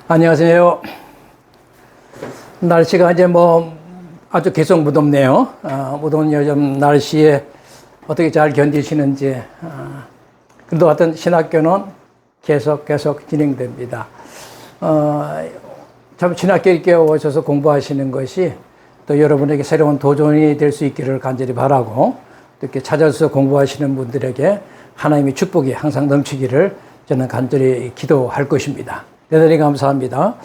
안녕하세요. 날씨가 이제 아주 계속 무덥네요. 무더운 요즘 날씨에 어떻게 잘 견디시는지. 그래도 하여튼 신학교는 계속 진행됩니다. 참 신학교에 이렇게 오셔서 공부하시는 것이 또 여러분에게 새로운 도전이 될 수 있기를 간절히 바라고, 또 이렇게 찾아서 공부하시는 분들에게 하나님의 축복이 항상 넘치기를 저는 간절히 기도할 것입니다. 대단히 감사합니다.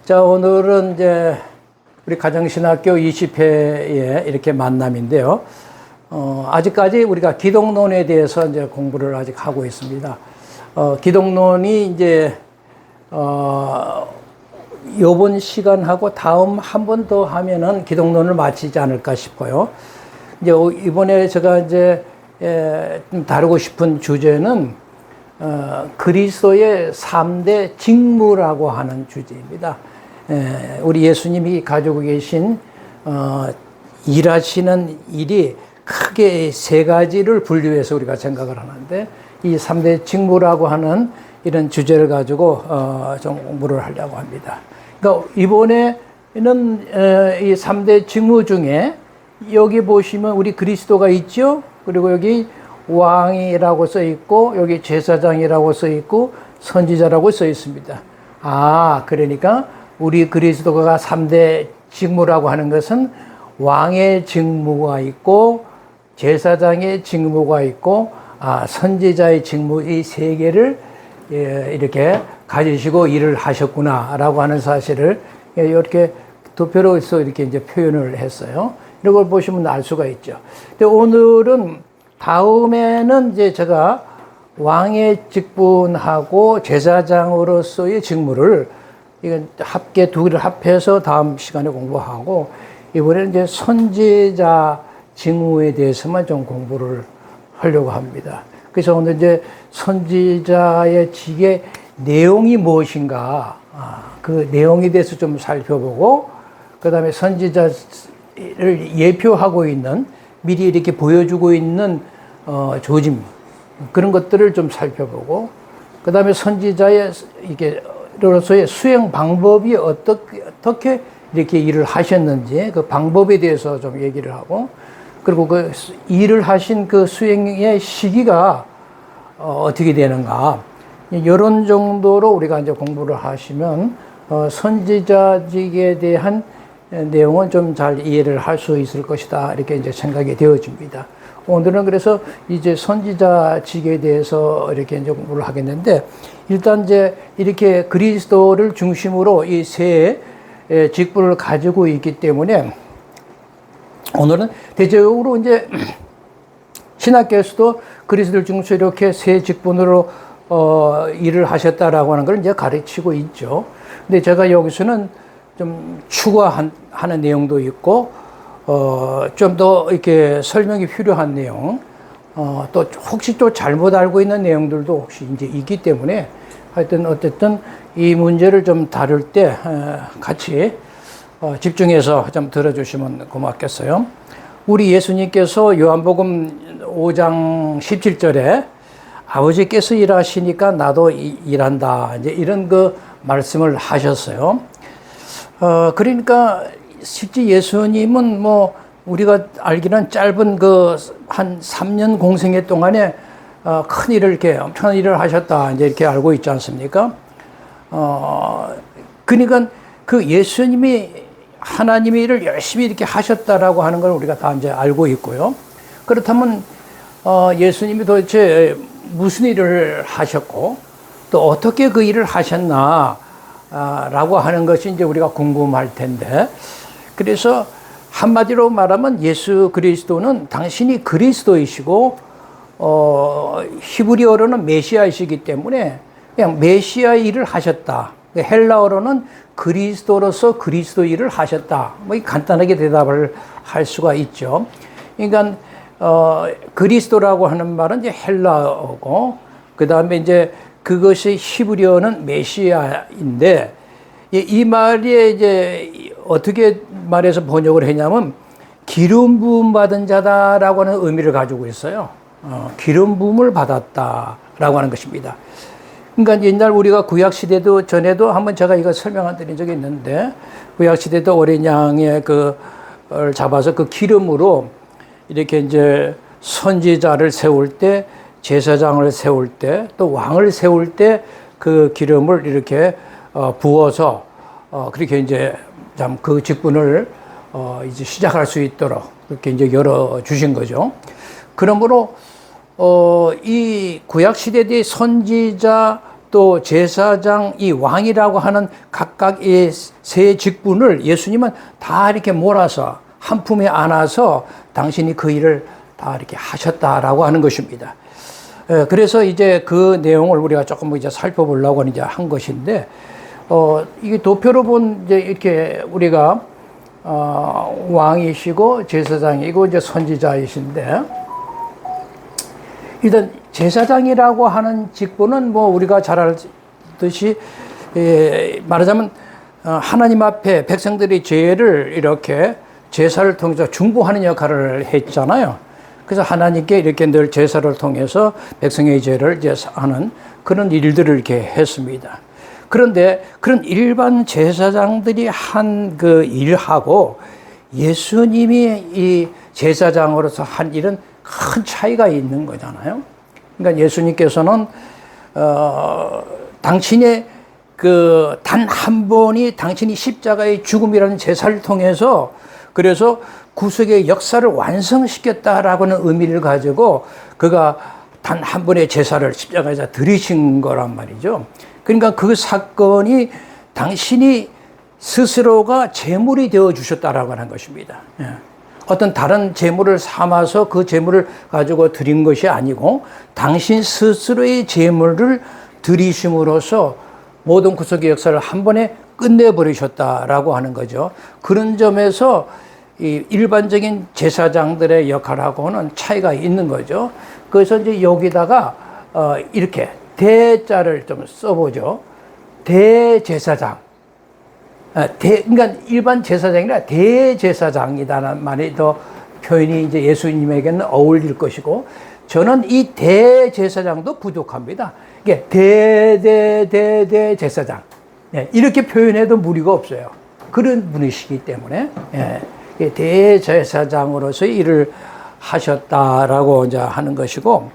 자, 오늘은 이제 우리 가정신학교 20회의 이렇게 만남인데요. 아직까지 우리가 기독론에 대해서 이제 공부를 아직 하고 있습니다. 기독론이 이제, 요번 시간하고 다음 한 번 더 하면은 기독론을 마치지 않을까 싶어요. 이제 이번에 제가 이제 좀 다루고 싶은 주제는 그리스도의 3대 직무라고 하는 주제입니다. 우리 예수님이 가지고 계신 일하시는 일이 크게 세 가지를 분류해서 우리가 생각을 하는데, 이 3대 직무라고 하는 이런 주제를 가지고 좀 공부를 하려고 합니다. 그러니까 이번에는 이 3대 직무 중에 여기 보시면 우리 그리스도가 있죠. 그리고 여기 왕이라고 써 있고, 여기 제사장이라고 써 있고, 선지자라고 써 있습니다. 그러니까 우리 그리스도가 3대 직무라고 하는 것은 왕의 직무가 있고, 제사장의 직무가 있고, 선지자의 직무, 이 세 개를 이렇게 가지시고 일을 하셨구나라고 하는 사실을 이렇게 도표로서 이렇게 이제 표현을 했어요. 이런 걸 보시면 알 수가 있죠. 근데 오늘은 다음에는 이제 제가 왕의 직분하고 제사장으로서의 직무를 이건 두 개를 합해서 다음 시간에 공부하고, 이번에는 이제 선지자 직무에 대해서만 좀 공부를 하려고 합니다. 그래서 오늘 이제 선지자의 직의 내용이 무엇인가, 그 내용에 대해서 좀 살펴보고, 그 다음에 선지자를 예표하고 있는, 미리 이렇게 보여주고 있는 조짐, 그런 것들을 좀 살펴보고, 그 다음에 선지자의 이게로서의 수행 방법이 어떻게 이렇게 일을 하셨는지 그 방법에 대해서 좀 얘기를 하고, 그리고 그 일을 하신 그 수행의 시기가 어떻게 되는가, 이런 정도로 우리가 이제 공부를 하시면 선지자직에 대한 내용은 좀 잘 이해를 할 수 있을 것이다, 이렇게 이제 생각이 되어집니다. 오늘은 그래서 이제 선지자직에 대해서 이렇게 이제 공부를 하겠는데, 일단 이제 이렇게 그리스도를 중심으로 이 세 직분을 가지고 있기 때문에 오늘은 대체적으로 이제 신학교에서도 그리스도를 중심으로 이렇게 세 직분으로 일을 하셨다라고 하는 걸 이제 가르치고 있죠. 근데 제가 여기서는 좀 추가하는 내용도 있고, 좀 더 이렇게 설명이 필요한 내용, 또 혹시 또 잘못 알고 있는 내용들도 혹시 이제 있기 때문에, 하여튼 어쨌든 이 문제를 좀 다룰 때 같이 집중해서 좀 들어주시면 고맙겠어요. 우리 예수님께서 요한복음 5장 17절에 아버지께서 일하시니까 나도 일한다, 이제 이런 그 말씀을 하셨어요. 그러니까 실제 예수님은 우리가 알기는 짧은 그 한 3년 공생애 동안에 큰 일을 이렇게 엄청난 일을 하셨다, 이제 이렇게 알고 있지 않습니까? 그러니까 그 예수님이 하나님의 일을 열심히 이렇게 하셨다라고 하는 걸 우리가 다 이제 알고 있고요. 그렇다면 예수님이 도대체 무슨 일을 하셨고, 또 어떻게 그 일을 하셨나 라고 하는 것이 이제 우리가 궁금할 텐데, 그래서 한마디로 말하면 예수 그리스도는 당신이 그리스도이시고, 히브리어로는 메시아이시기 때문에 그냥 메시아 일을 하셨다. 헬라어로는 그리스도로서 그리스도 일을 하셨다. 간단하게 대답을 할 수가 있죠. 그러니까 그리스도라고 하는 말은 이제 헬라어고, 그 다음에 이제 그것이 히브리어는 메시아인데, 이 말이 이제 어떻게 말해서 번역을 했냐면 기름 부음 받은 자다라고 하는 의미를 가지고 있어요. 기름 부음을 받았다라고 하는 것입니다. 그러니까 옛날 우리가 구약 시대도 전에도 한번 제가 이거 설명한 드린 적이 있는데, 구약 시대도 어린 양의 그를 잡아서 그 기름으로 이렇게 이제 선지자를 세울 때, 제사장을 세울 때, 또 왕을 세울 때 그 기름을 이렇게 부어서 그렇게 이제 참 그 직분을 이제 시작할 수 있도록 그렇게 이제 열어 주신 거죠. 그러므로 이 구약 시대의 선지자 또 제사장 이 왕이라고 하는 각각의 세 직분을 예수님은 다 이렇게 몰아서 한 품에 안아서 당신이 그 일을 다 이렇게 하셨다라고 하는 것입니다. 그래서 이제 그 내용을 우리가 조금 이제 살펴보려고 이제 한 것인데, 이게 도표로 본 이제 이렇게 우리가 왕이시고 제사장이고 이제 선지자이신데, 일단 제사장이라고 하는 직분은 뭐 우리가 잘 알듯이 말하자면 하나님 앞에 백성들의 죄를 이렇게 제사를 통해서 중보하는 역할을 했잖아요. 그래서 하나님께 이렇게 늘 제사를 통해서 백성의 죄를 이제 하는 그런 일들을 이렇게 했습니다. 그런데 그런 일반 제사장들이 한 그 일하고 예수님이 이 제사장으로서 한 일은 큰 차이가 있는 거잖아요. 그러니까 예수님께서는 당신의 그 단 한 번이 당신이 십자가의 죽음이라는 제사를 통해서 그래서 구속의 역사를 완성시켰다라고는 의미를 가지고 그가 단 한 번의 제사를 십자가에서 드리신 거란 말이죠. 그러니까 그 사건이 당신이 스스로가 제물이 되어 주셨다라고 하는 것입니다. 어떤 다른 제물을 삼아서 그 제물을 가지고 드린 것이 아니고 당신 스스로의 제물을 드리심으로써 모든 구속의 역사를 한 번에 끝내버리셨다라고 하는 거죠. 그런 점에서 이 일반적인 제사장들의 역할하고는 차이가 있는 거죠. 그래서 이제 여기다가 이렇게 대자를 좀 써보죠. 대제사장. 그러니까 일반 제사장이 아니라 대제사장이다라는 말이 더 표현이 이제 예수님에게는 어울릴 것이고, 저는 이 대제사장도 부족합니다. 이게 대제사장. 이렇게 표현해도 무리가 없어요. 그런 분이시기 때문에 대제사장으로서 일을 하셨다라고 이제 하는 것이고,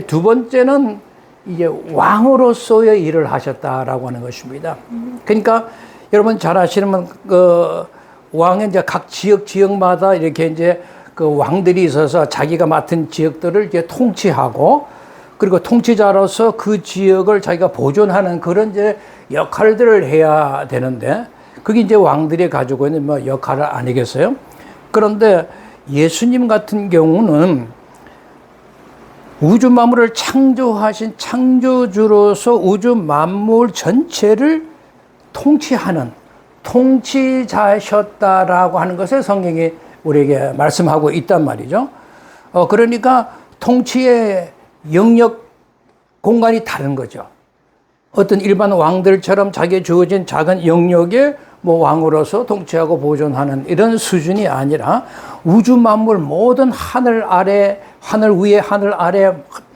두 번째는 이제 왕으로서의 일을 하셨다라고 하는 것입니다. 그러니까 여러분 잘 아시는 그 왕은 이제 각 지역마다 이렇게 이제 그 왕들이 있어서 자기가 맡은 지역들을 이제 통치하고, 그리고 통치자로서 그 지역을 자기가 보존하는 그런 이제 역할들을 해야 되는데, 그게 이제 왕들이 가지고 있는 뭐 역할 아니겠어요? 그런데 예수님 같은 경우는 우주 만물을 창조하신 창조주로서 우주 만물 전체를 통치하는 통치자셨다라고 하는 것을 성경이 우리에게 말씀하고 있단 말이죠. 그러니까 통치의 영역 공간이 다른 거죠. 어떤 일반 왕들처럼 자기에 주어진 작은 영역에 뭐 왕으로서 통치하고 보존하는 이런 수준이 아니라 우주 만물 모든 하늘 아래, 하늘 위에, 하늘 아래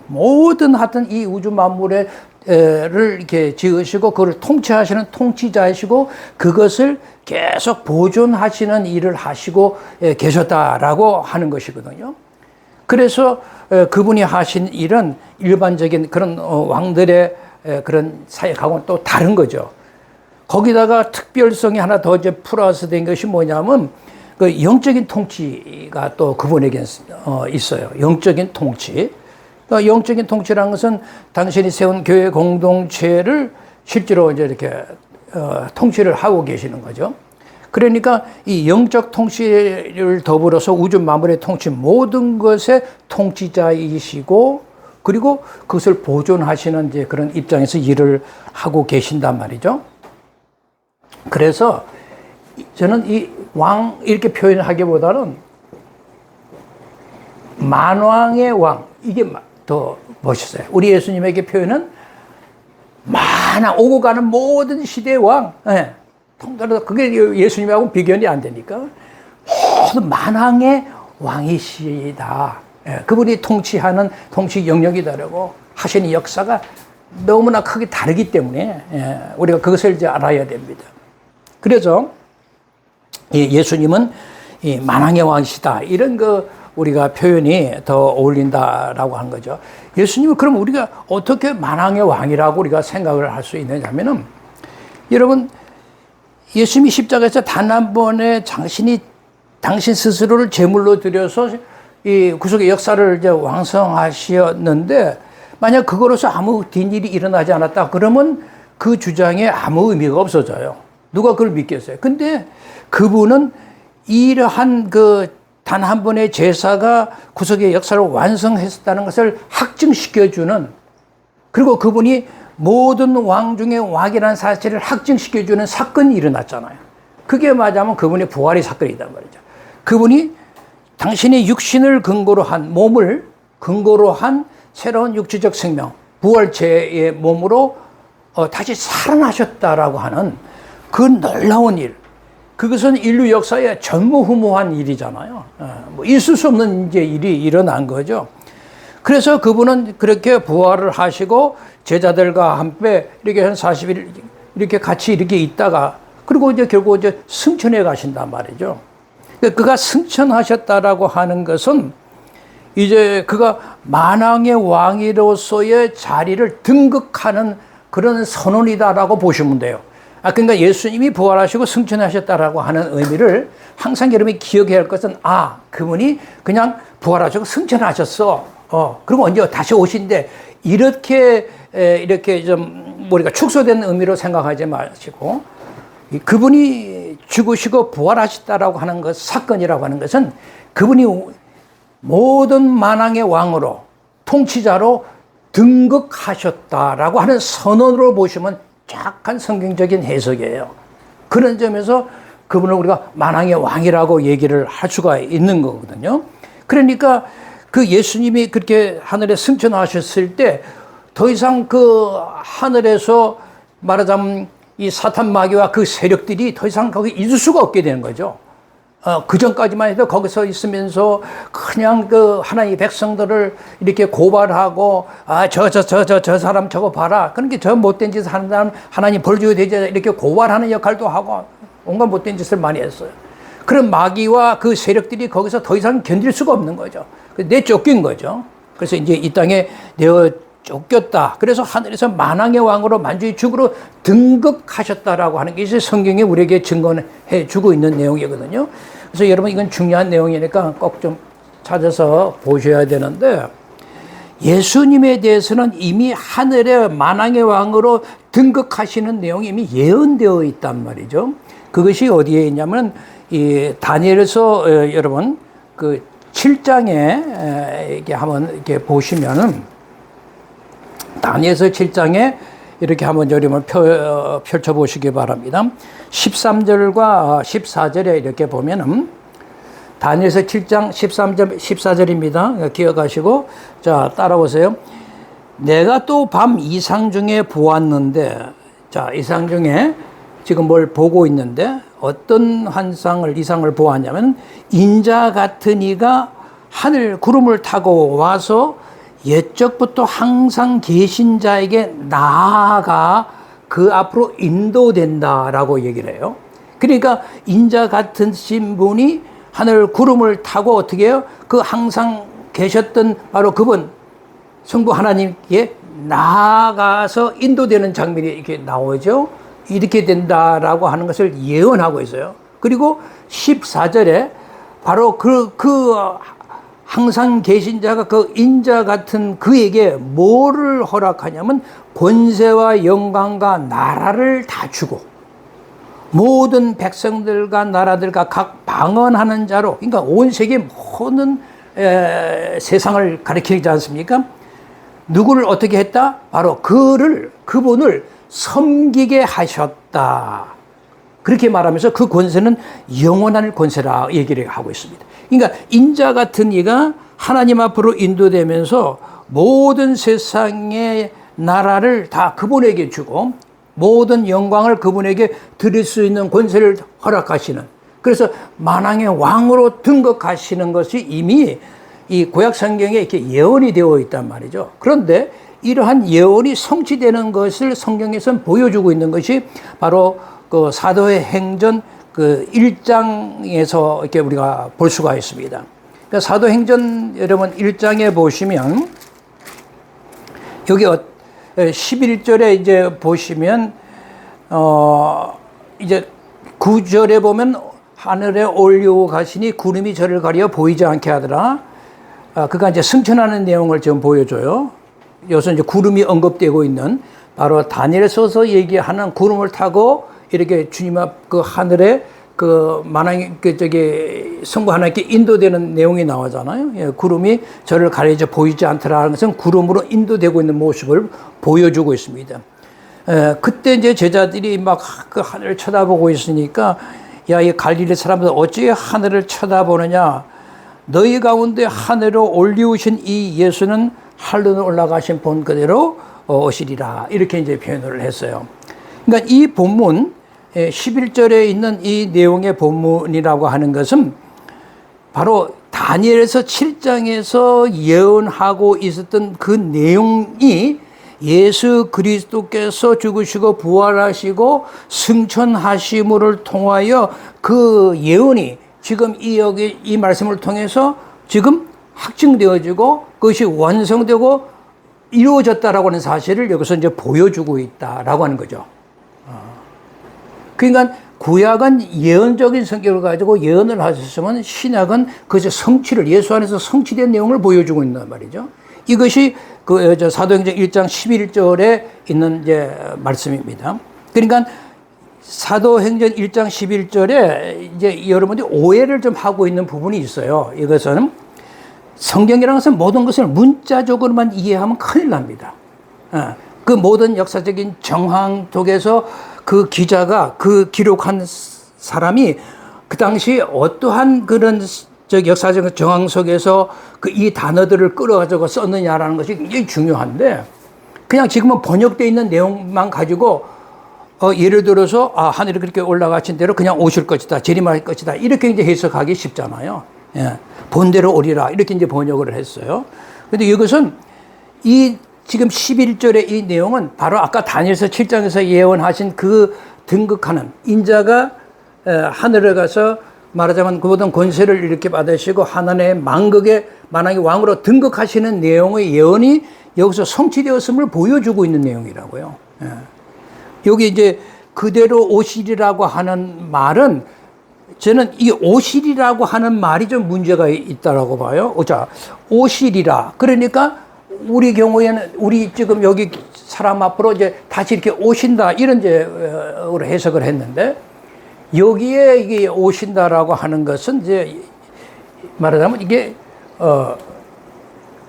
모든 하여튼 이 우주 만물에 를 이렇게 지으시고 그걸 통치하시는 통치자이시고 그것을 계속 보존하시는 일을 하시고 계셨다라고 하는 것이거든요. 그래서 그분이 하신 일은 일반적인 그런 왕들의 그런 사역하고는 또 다른 거죠. 거기다가 특별성이 하나 더 이제 플러스 된 것이 뭐냐면 그 영적인 통치가 또 그분에게 있어요. 영적인 통치. 영적인 통치라는 것은 당신이 세운 교회 공동체를 실제로 이제 이렇게 통치를 하고 계시는 거죠. 그러니까 이 영적 통치를 더불어서 우주 만물의 통치 모든 것의 통치자이시고, 그리고 그것을 보존하시는 이제 그런 입장에서 일을 하고 계신단 말이죠. 그래서 저는 이 왕 이렇게 표현하기보다는 만왕의 왕, 이게 더 멋있어요. 우리 예수님에게 표현은 오고 가는 모든 시대의 왕. 통달해서 그게 예수님하고는 비견이 안 되니까 모든 만왕의 왕이시다. 그분이 통치하는 통치 영역이 다르고 하시는 역사가 너무나 크게 다르기 때문에 우리가 그것을 이제 알아야 됩니다. 그래서 예수님은 이 만왕의 왕이시다. 이런 우리가 표현이 더 어울린다라고 하는 거죠. 예수님은 그럼 우리가 어떻게 만왕의 왕이라고 우리가 생각을 할 수 있느냐면은, 여러분, 예수님이 십자가에서 단 한 번에 당신 스스로를 제물로 드려서 이 구속의 역사를 이제 완성하셨는데, 만약 그거로서 아무 뒷일이 일어나지 않았다 그러면 그 주장에 아무 의미가 없어져요. 누가 그걸 믿겠어요? 근데 그분은 이러한 단 한 번의 제사가 구속의 역사를 완성했다는 것을 확증시켜주는, 그리고 그분이 모든 왕 중에 왕이라는 사실을 확증시켜주는 사건이 일어났잖아요. 그게 맞으면 그분의 부활의 사건이란 말이죠. 그분이 당신의 육신을 근거로 한, 몸을 근거로 한 새로운 육체적 생명, 부활체의 몸으로 다시 살아나셨다라고 하는 그 놀라운 일, 그것은 인류 역사에 전무후무한 일이잖아요. 뭐 있을 수 없는 이제 일이 일어난 거죠. 그래서 그분은 그렇게 부활을 하시고 제자들과 함께 이렇게 한 40일 이렇게 같이 이렇게 있다가, 그리고 이제 결국 이제 승천해 가신단 말이죠. 그가 승천하셨다라고 하는 것은 이제 그가 만왕의 왕으로서의 자리를 등극하는 그런 선언이다라고 보시면 돼요. 그러니까 예수님이 부활하시고 승천하셨다라고 하는 의미를 항상 여러분이 기억해야 할 것은, 그분이 그냥 부활하시고 승천하셨어. 그리고 언제 다시 오신대. 이렇게 좀 우리가 축소된 의미로 생각하지 마시고, 그분이 죽으시고 부활하셨다라고 하는 것, 사건이라고 하는 것은 그분이 모든 만왕의 왕으로, 통치자로 등극하셨다라고 하는 선언으로 보시면 정확한 성경적인 해석이에요. 그런 점에서 그분을 우리가 만왕의 왕이라고 얘기를 할 수가 있는 거거든요. 그러니까 그 예수님이 그렇게 하늘에 승천하셨을 때 더 이상 그 하늘에서 말하자면 이 사탄 마귀와 그 세력들이 더 이상 거기 있을 수가 없게 되는 거죠. 그 전까지만 해도 거기서 있으면서 그냥 그 하나님의 백성들을 이렇게 고발하고, 저 사람 저거 봐라. 그러니까 저 못된 짓을 하는 사람 하나님 벌 줘야 되지, 이렇게 고발하는 역할도 하고 온갖 못된 짓을 많이 했어요. 그런 마귀와 그 세력들이 거기서 더 이상 견딜 수가 없는 거죠. 내쫓긴 거죠. 그래서 이제 이 땅에 내어 쫓겼다. 그래서 하늘에서 만왕의 왕으로 만주의 주으로 등극하셨다라고 하는 게 이제 성경이 우리에게 증거해 주고 있는 내용이거든요. 그래서 여러분, 이건 중요한 내용이니까 꼭 좀 찾아서 보셔야 되는데, 예수님에 대해서는 이미 하늘의 만왕의 왕으로 등극하시는 내용이 이미 예언되어 있단 말이죠. 그것이 어디에 있냐면 이 다니엘서 여러분 그 7장에 이렇게 한번 이렇게 보시면은, 다니엘서 7장에 이렇게 한번 여러분 펼쳐 보시기 바랍니다. 13절과 14절에 이렇게 보면은, 다니엘서 7장 13절 14절입니다. 기억하시고 자, 따라오세요. 내가 또 밤 이상 중에 보았는데, 자, 이상 중에 지금 뭘 보고 있는데 어떤 이상을 보았냐면, 인자 같은 이가 하늘 구름을 타고 와서 옛적부터 항상 계신 자에게 나아가 그 앞으로 인도된다라고 얘기를 해요. 그러니까 인자 같은 분이 하늘 구름을 타고 어떻게 해요? 그 항상 계셨던 바로 그분 성부 하나님께 나아가서 인도되는 장면이 이렇게 나오죠. 이렇게 된다라고 하는 것을 예언하고 있어요. 그리고 14절에 바로 항상 계신 자가 그 인자 같은 그에게 뭐를 허락하냐면 권세와 영광과 나라를 다 주고 모든 백성들과 나라들과 각 방언하는 자로, 그러니까 온 세계 모든 세상을 가리키지 않습니까? 누구를 어떻게 했다? 바로 그분을 섬기게 하셨다. 그렇게 말하면서 그 권세는 영원한 권세라 얘기를 하고 있습니다. 그러니까 인자 같은 이가 하나님 앞으로 인도되면서 모든 세상의 나라를 다 그분에게 주고 모든 영광을 그분에게 드릴 수 있는 권세를 허락하시는, 그래서 만왕의 왕으로 등극하시는 것이 이미 이 구약 성경에 이렇게 예언이 되어 있단 말이죠. 그런데 이러한 예언이 성취되는 것을 성경에서는 보여주고 있는 것이 바로 그 사도의 행전 그 1장에서 이렇게 우리가 볼 수가 있습니다. 그러니까 사도행전 여러분 1장에 보시면 여기 11절에 이제 보시면 이제 9절에 보면 하늘에 올려 가시니 구름이 저를 가려 보이지 않게 하더라. 그가 이제 승천하는 내용을 지금 보여줘요. 여기서 이제 구름이 언급되고 있는 바로 다니엘서서 얘기하는 구름을 타고 이렇게 주님 앞 그 하늘에 그 만왕 그 저기 성부 하나님께 인도되는 내용이 나오잖아요. 예, 구름이 저를 가리져 보이지 않더라는 것은 구름으로 인도되고 있는 모습을 보여주고 있습니다. 그때 이제 제자들이 막 그 하늘을 쳐다보고 있으니까 야, 이 갈릴리 사람들 어찌 하늘을 쳐다보느냐? 너희 가운데 하늘로 올리우신 이 예수는 하늘로 올라가신 본 그대로 오시리라. 이렇게 이제 표현을 했어요. 그러니까 이 본문 11절에 있는 이 내용의 본문이라고 하는 것은 바로 다니엘서 7장에서 예언하고 있었던 그 내용이 예수 그리스도께서 죽으시고 부활하시고 승천하심을 통하여 그 예언이 지금 이 말씀을 통해서 지금 확증되어지고 그것이 완성되고 이루어졌다라고 하는 사실을 여기서 이제 보여주고 있다라고 하는 거죠. 그러니까 구약은 예언적인 성격을 가지고 예언을 하셨으면 신약은 그것의 성취를 예수 안에서 성취된 내용을 보여주고 있는 말이죠. 이것이 그 사도행전 1장 11절에 있는 이제 말씀입니다. 그러니까 사도행전 1장 11절에 이제 여러분들이 오해를 좀 하고 있는 부분이 있어요. 이것은 성경이라는 것은 모든 것을 문자적으로만 이해하면 큰일 납니다. 그 모든 역사적인 정황 속에서 그 기자가 그 기록한 사람이 그 당시 어떠한 그런 역사적 정황 속에서 그 이 단어들을 끌어가지고 썼느냐라는 것이 굉장히 중요한데 그냥 지금은 번역되어 있는 내용만 가지고 예를 들어서 하늘이 그렇게 올라가신 대로 그냥 오실 것이다, 재림할 것이다 이렇게 이제 해석하기 쉽잖아요. 예. 본대로 오리라 이렇게 이제 번역을 했어요. 그런데 이것은 이 지금 11절의 이 내용은 바로 아까 다니엘서 7장에서 예언하신 그 등극하는 인자가 하늘에 가서 말하자면 그 모든 권세를 이렇게 받으시고 하나님의 만국의 만왕의 왕으로 등극하시는 내용의 예언이 여기서 성취되었음을 보여주고 있는 내용이라고요. 예. 여기 이제 그대로 오시리라고 하는 말은 저는 이 오시리라고 하는 말이 좀 문제가 있다라고 봐요. 자, 오시리라. 그러니까 우리 경우에는 우리 지금 여기 사람 앞으로 이제 다시 이렇게 오신다 이런 이제 해석을 했는데 여기에 이게 오신다라고 하는 것은 이제 말하자면 이게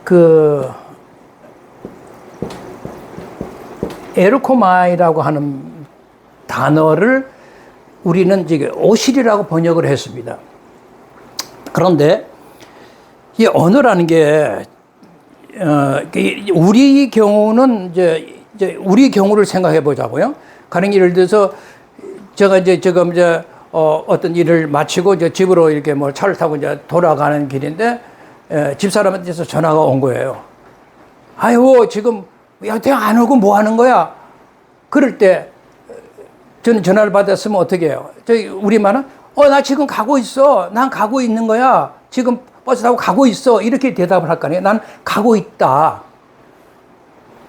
그 에르코마이라고 하는 단어를 우리는 이제 오실이라고 번역을 했습니다. 그런데 이 언어라는 게 우리 경우는 이제 우리 경우를 생각해 보자고요. 가령 예를 들어서 제가 이제 지금 이제 어떤 일을 마치고 이제 집으로 이렇게 뭐 차를 타고 이제 돌아가는 길인데 집사람한테서 전화가 온 거예요. 아유 지금 야, 대학 안 오고 뭐 하는 거야? 그럴 때 저는 전화를 받았으면 어떻게 해요? 저희 우리말은 나 지금 가고 있어. 난 가고 있는 거야. 지금 버스 타고 가고 있어. 이렇게 대답을 할 거 아니에요. 난 가고 있다.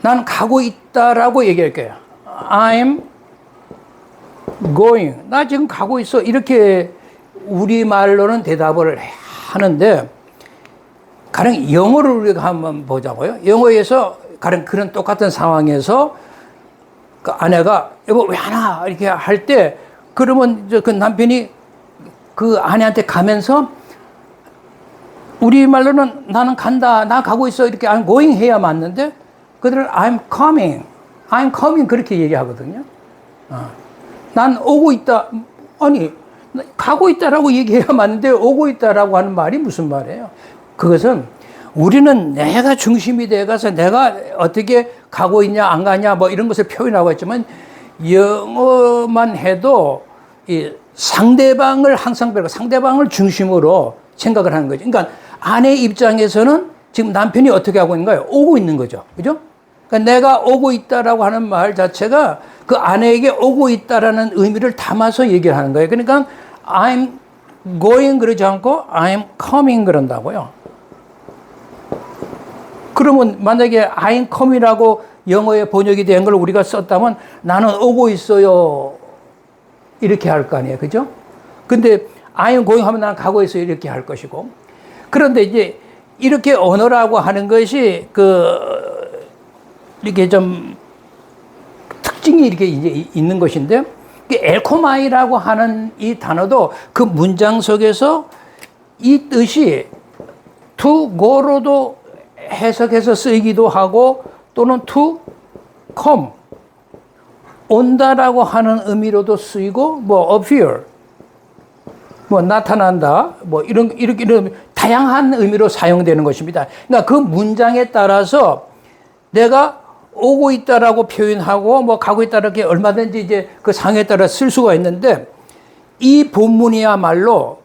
난 가고 있다라고 얘기할 거예요. I'm going. 나 지금 가고 있어. 이렇게 우리말로는 대답을 하는데 가령 영어를 우리가 한번 보자고요. 영어에서 가령 그런 똑같은 상황에서 그 아내가 여보 왜 안 와? 이렇게 할 때 그러면 그 남편이 그 아내한테 가면서 우리말로는 나는 간다, 나 가고 있어 이렇게 I'm going 해야 맞는데 그들은 I'm coming 그렇게 얘기하거든요. 난 오고 있다. 아니 가고 있다라고 얘기해야 맞는데 오고 있다라고 하는 말이 무슨 말이에요? 그것은 우리는 내가 중심이 돼가서 내가 어떻게 가고 있냐 안 가냐 뭐 이런 것을 표현하고 있지만 영어만 해도 이 상대방을 항상 배우고 상대방을 중심으로 생각을 하는 거죠. 그러니까 아내 입장에서는 지금 남편이 어떻게 하고 있는가요? 오고 있는 거죠. 그죠? 그러니까 그러니까 내가 오고 있다라고 하는 말 자체가 그 아내에게 오고 있다라는 의미를 담아서 얘기를 하는 거예요. 그러니까 I'm going 그러지 않고 I'm coming 그런다고요. 그러면 만약에 I'm coming이라고 영어에 번역이 된 걸 우리가 썼다면 나는 오고 있어요. 이렇게 할 거 아니에요. 그죠? 근데 I'm going 하면 나는 가고 있어요. 이렇게 할 것이고. 그런데 이제 이렇게 언어라고 하는 것이 이렇게 좀 특징이 이렇게 이제 있는 것인데 엘코마이라고 하는 이 단어도 그 문장 속에서 이 뜻이 to go로도 해석해서 쓰이기도 하고 또는 to come 온다라고 하는 의미로도 쓰이고 뭐 appear 뭐 나타난다 뭐 이런 다양한 의미로 사용되는 것입니다. 그러니까 그 문장에 따라서 내가 오고 있다라고 표현하고 뭐 가고 있다 이렇게 얼마든지 이제 그 상황에 따라 쓸 수가 있는데 이 본문이야말로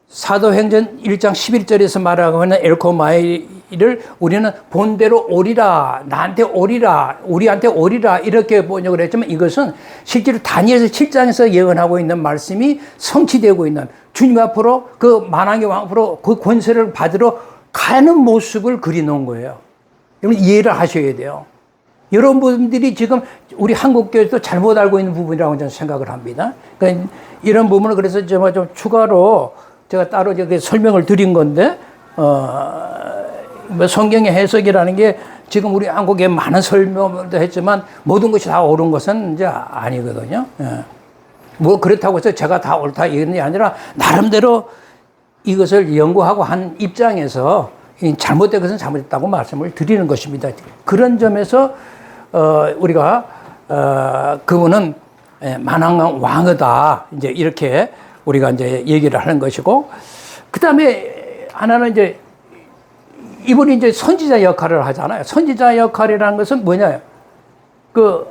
사도행전 1장 11절에서 말하고 있는 엘코마이를 우리는 본대로 오리라, 나한테 오리라, 우리한테 오리라 이렇게 번역을 했지만 이것은 실제로 다니엘서 7장에서 예언하고 있는 말씀이 성취되고 있는 주님 앞으로 그 만왕의 왕 앞으로 그 권세를 받으러 가는 모습을 그려놓은 거예요. 여러분 이해를 하셔야 돼요. 여러분들이 지금 우리 한국교회도 잘못 알고 있는 부분이라고 저는 생각을 합니다. 그러니까 이런 부분을 그래서 제가 좀 추가로 제가 따로 저기 설명을 드린 건데, 뭐 성경의 해석이라는 게 지금 우리 한국에 많은 설명도 했지만 모든 것이 다 옳은 것은 이제 아니거든요. 예. 뭐 그렇다고 해서 제가 다 옳다 이런 게 아니라 나름대로 이것을 연구하고 한 입장에서 잘못된 것은 잘못됐다고 말씀을 드리는 것입니다. 그런 점에서 우리가 그분은 만왕 왕이다 이제 이렇게 우리가 이제 얘기를 하는 것이고, 그 다음에 하나는 이제 이분이 이제 선지자 역할을 하잖아요. 선지자 역할이라는 것은 뭐냐? 그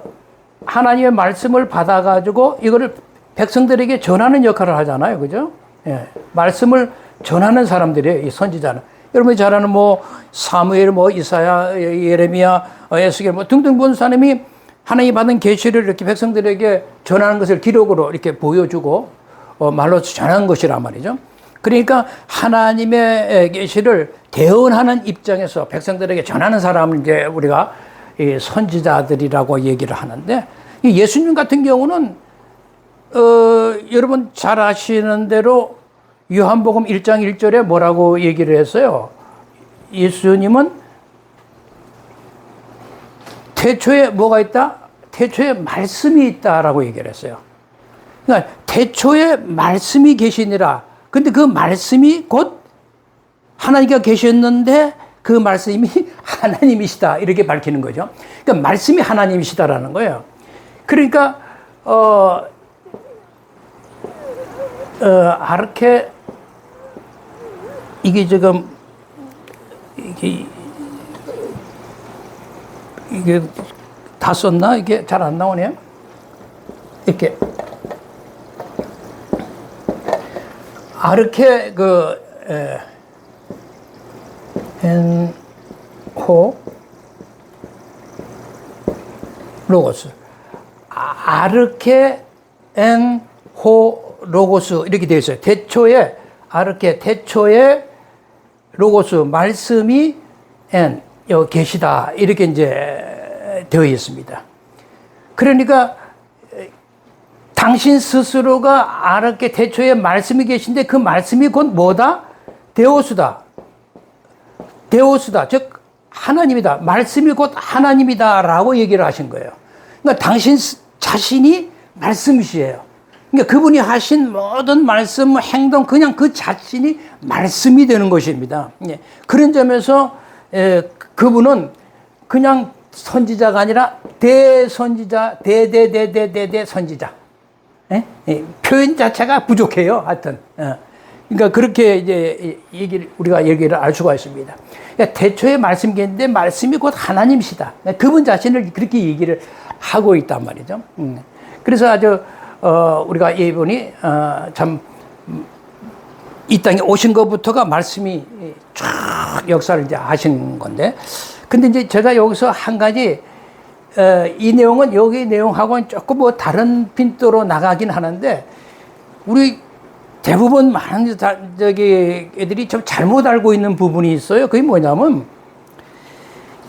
하나님의 말씀을 받아가지고 이거를 백성들에게 전하는 역할을 하잖아요. 그죠? 예. 말씀을 전하는 사람들이에요. 이 선지자는. 여러분이 잘 아는 뭐 사무엘, 뭐 이사야, 예레미야, 에스겔 뭐 등등 본 사람이 하나님이 받은 계시를 이렇게 백성들에게 전하는 것을 기록으로 이렇게 보여주고 말로 전하는 것이란 말이죠. 그러니까 하나님의 계시를 대언하는 입장에서 백성들에게 전하는 사람을 이제 우리가 이 선지자들이라고 얘기를 하는데, 이 예수님 같은 경우는 여러분 잘 아시는 대로 요한복음 1장 1절에 뭐라고 얘기를 했어요? 예수님은 태초에 뭐가 있다? 태초에 말씀이 있다라고 얘기를 했어요. 그러니까 태초에 말씀이 계시니라. 근데 그 말씀이 곧 하나님께서 계셨는데 그 말씀이 하나님이시다 이렇게 밝히는 거죠. 그러니까 말씀이 하나님이시다라는 거예요. 그러니까 아르케 이게 지금 이게 다 썼나? 이게 잘 안 나오네요. 이렇게 아르케 엔호 로고스 아르케 엔호 로고스 이렇게 되어 있어요. 태초에 아르케 태초에 로고스 말씀이 엔 여기 계시다 이렇게 이제 되어 있습니다. 그러니까 당신 스스로가 아르케 태초에 말씀이 계신데 그 말씀이 곧 뭐다? 데오스다. 데오스다. 즉 하나님이다. 말씀이 곧 하나님이다 라고 얘기를 하신 거예요. 그러니까 당신 자신이 말씀이시에요. 그러니까 그분이 하신 모든 말씀, 행동 그냥 그 자신이 말씀이 되는 것입니다. 그런 점에서 그분은 그냥 선지자가 아니라 대선지자, 대대 선지자. 표현 자체가 부족해요. 하여튼. 그러니까 그렇게 이제 우리가 얘기를 알 수가 있습니다. 그러니까 태초에 말씀이겠는데 말씀이 곧 하나님이시다. 그분 자신을 그렇게 얘기를 하고 있단 말이죠. 그래서 아주 우리가 이분이 참 이 땅에 오신 것부터가 말씀이 쫙 역사를 이제 하신 건데, 근데 이제 제가 여기서 한 가지, 이 내용은 여기 내용하고는 조금 뭐 다른 빈도로 나가긴 하는데, 우리 대부분 많은 애들이 좀 잘못 알고 있는 부분이 있어요. 그게 뭐냐면,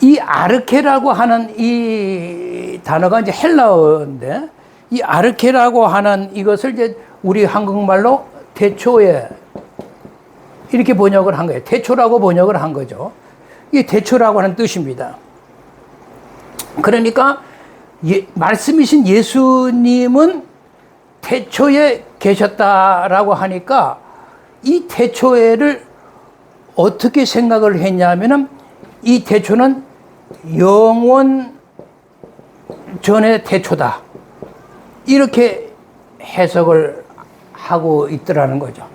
이 아르케라고 하는 이 단어가 이제 헬라어인데, 이 아르케라고 하는 이것을 이제 우리 한국말로 태초에 이렇게 번역을 한 거예요. 태초라고 번역을 한 거죠. 이게 태초라고 하는 뜻입니다. 그러니까 말씀이신 예수님은 태초에 계셨다라고 하니까 이 태초에를 어떻게 생각을 했냐면은 이 태초는 영원 전의 태초다. 이렇게 해석을 하고 있더라는 거죠.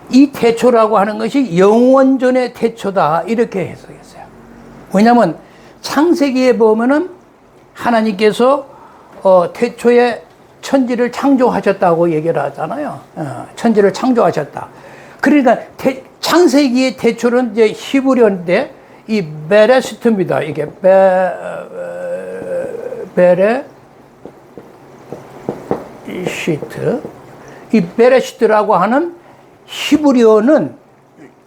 이 태초라고 하는 것이 영원 전의 태초다. 이렇게 해석했어요. 왜냐하면 창세기에 보면은 하나님께서 태초에 천지를 창조하셨다고 얘기를 하잖아요. 천지를 창조하셨다. 그러니까 창세기의 태초는 이제 히브리어인데 이 베레시트입니다. 이게 베레시트. 이 베레시트라고 하는 히브리어는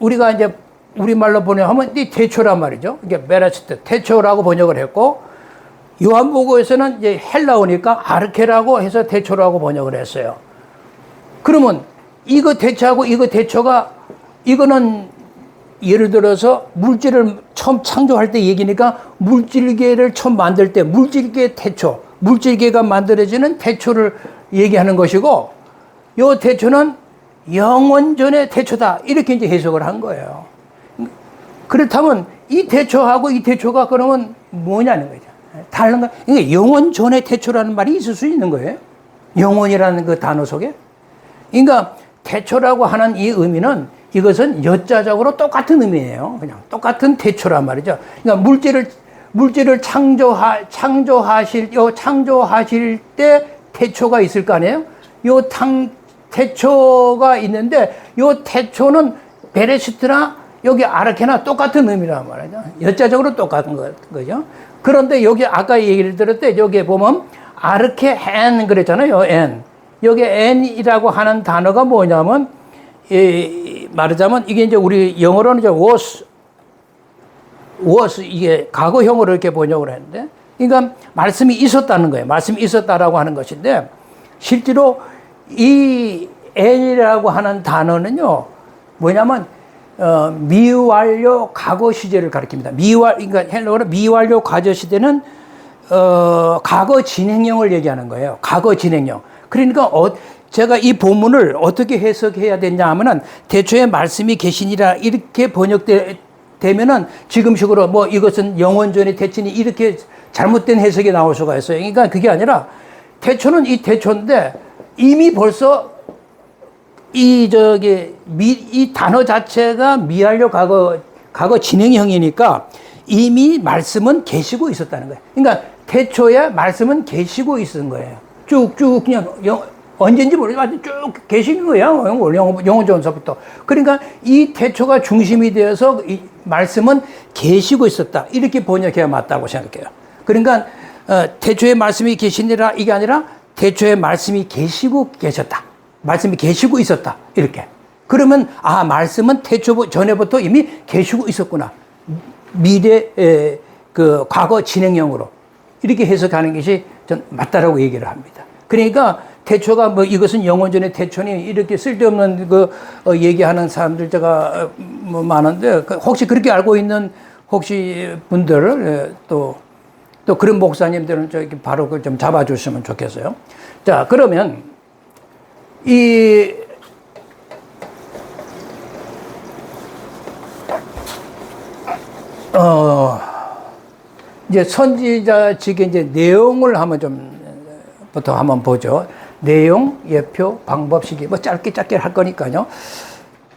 우리가 이제 우리말로 번역하면 이 태초란 말이죠. 이게 베레시트, 태초라고 번역을 했고, 요한복음에서는 이제 헬라어니까 아르케라고 해서 태초라고 번역을 했어요. 그러면 이거 태초하고 이거 태초가, 이거는 예를 들어서 물질을 처음 창조할 때 얘기니까 물질계를 처음 만들 때 물질계 태초, 물질계가 만들어지는 태초를 얘기하는 것이고, 요 태초는 영원 전의 태초다. 이렇게 이제 해석을 한 거예요. 그렇다면 이 태초하고 이 태초가 그러면 뭐냐는 거죠. 다른 거. 이게 영원 전의 태초라는 말이 있을 수 있는 거예요. 영원이라는 그 단어 속에. 그러니까 태초라고 하는 이 의미는 이것은 여자적으로 똑같은 의미예요. 그냥 똑같은 태초란 말이죠. 그러니까 물질을 창조하실 때 태초가 있을 거 아니에요? 태초가 있는데 요 태초는 베레시트나 여기 아르케나 똑같은 의미란 말이죠. 여자적으로 똑같은 거죠. 그런데 여기 아까 얘기를 들을 때 여기에 보면 아르케 엔 그랬잖아요. 엔. 여기 엔이라고 하는 단어가 뭐냐면 말하자면 이게 이제 우리 영어로는 이제 was 이게 과거형으로 이렇게 번역을 했는데, 그러니까 말씀이 있었다는 거예요. 말씀이 있었다라고 하는 것인데, 실제로 이 n이라고 하는 단어는요 뭐냐면 미완료 과거 시제를 가리킵니다. 그러니까 헬라어로 미완료 과거 시대는 과거 진행형을 얘기하는 거예요. 과거 진행형. 그러니까 제가 이 본문을 어떻게 해석해야 되냐 하면은 태초에 말씀이 계시니라 이렇게 번역되면은 지금식으로 뭐 이것은 영원전의 태초니 이렇게 잘못된 해석이 나올 수가 있어요. 그러니까 그게 아니라 태초는 이 태초인데 이미 벌써 이 단어 자체가 미완료 과거 진행형이니까 이미 말씀은 계시고 있었다는 거예요. 그러니까 태초에 말씀은 계시고 있은 거예요. 쭉쭉 그냥 언제인지 모르지만 쭉 계신 거예요. 영원전서부터. 그러니까 이 태초가 중심이 되어서 이 말씀은 계시고 있었다. 이렇게 번역해야 맞다고 생각해요. 그러니까 태초에 말씀이 계시니라 이게 아니라 태초에 말씀이 계시고 계셨다. 말씀이 계시고 있었다. 이렇게. 그러면 말씀은 태초 전에부터 이미 계시고 있었구나. 미래 그 과거 진행형으로 이렇게 해석하는 것이 전 맞다라고 얘기를 합니다. 그러니까 태초가 뭐 이것은 영원전의 태초니 이렇게 쓸데없는 얘기하는 사람들 제가 뭐 많은데 혹시 그렇게 알고 있는 혹시 분들 또 그런 목사님들은 저기 바로 그걸 좀 잡아주시면 좋겠어요. 자, 그러면 이제 선지자직의 이제 내용을 부터 한번 보죠. 내용, 예표, 방법, 시기, 뭐 짧게 할 거니까요.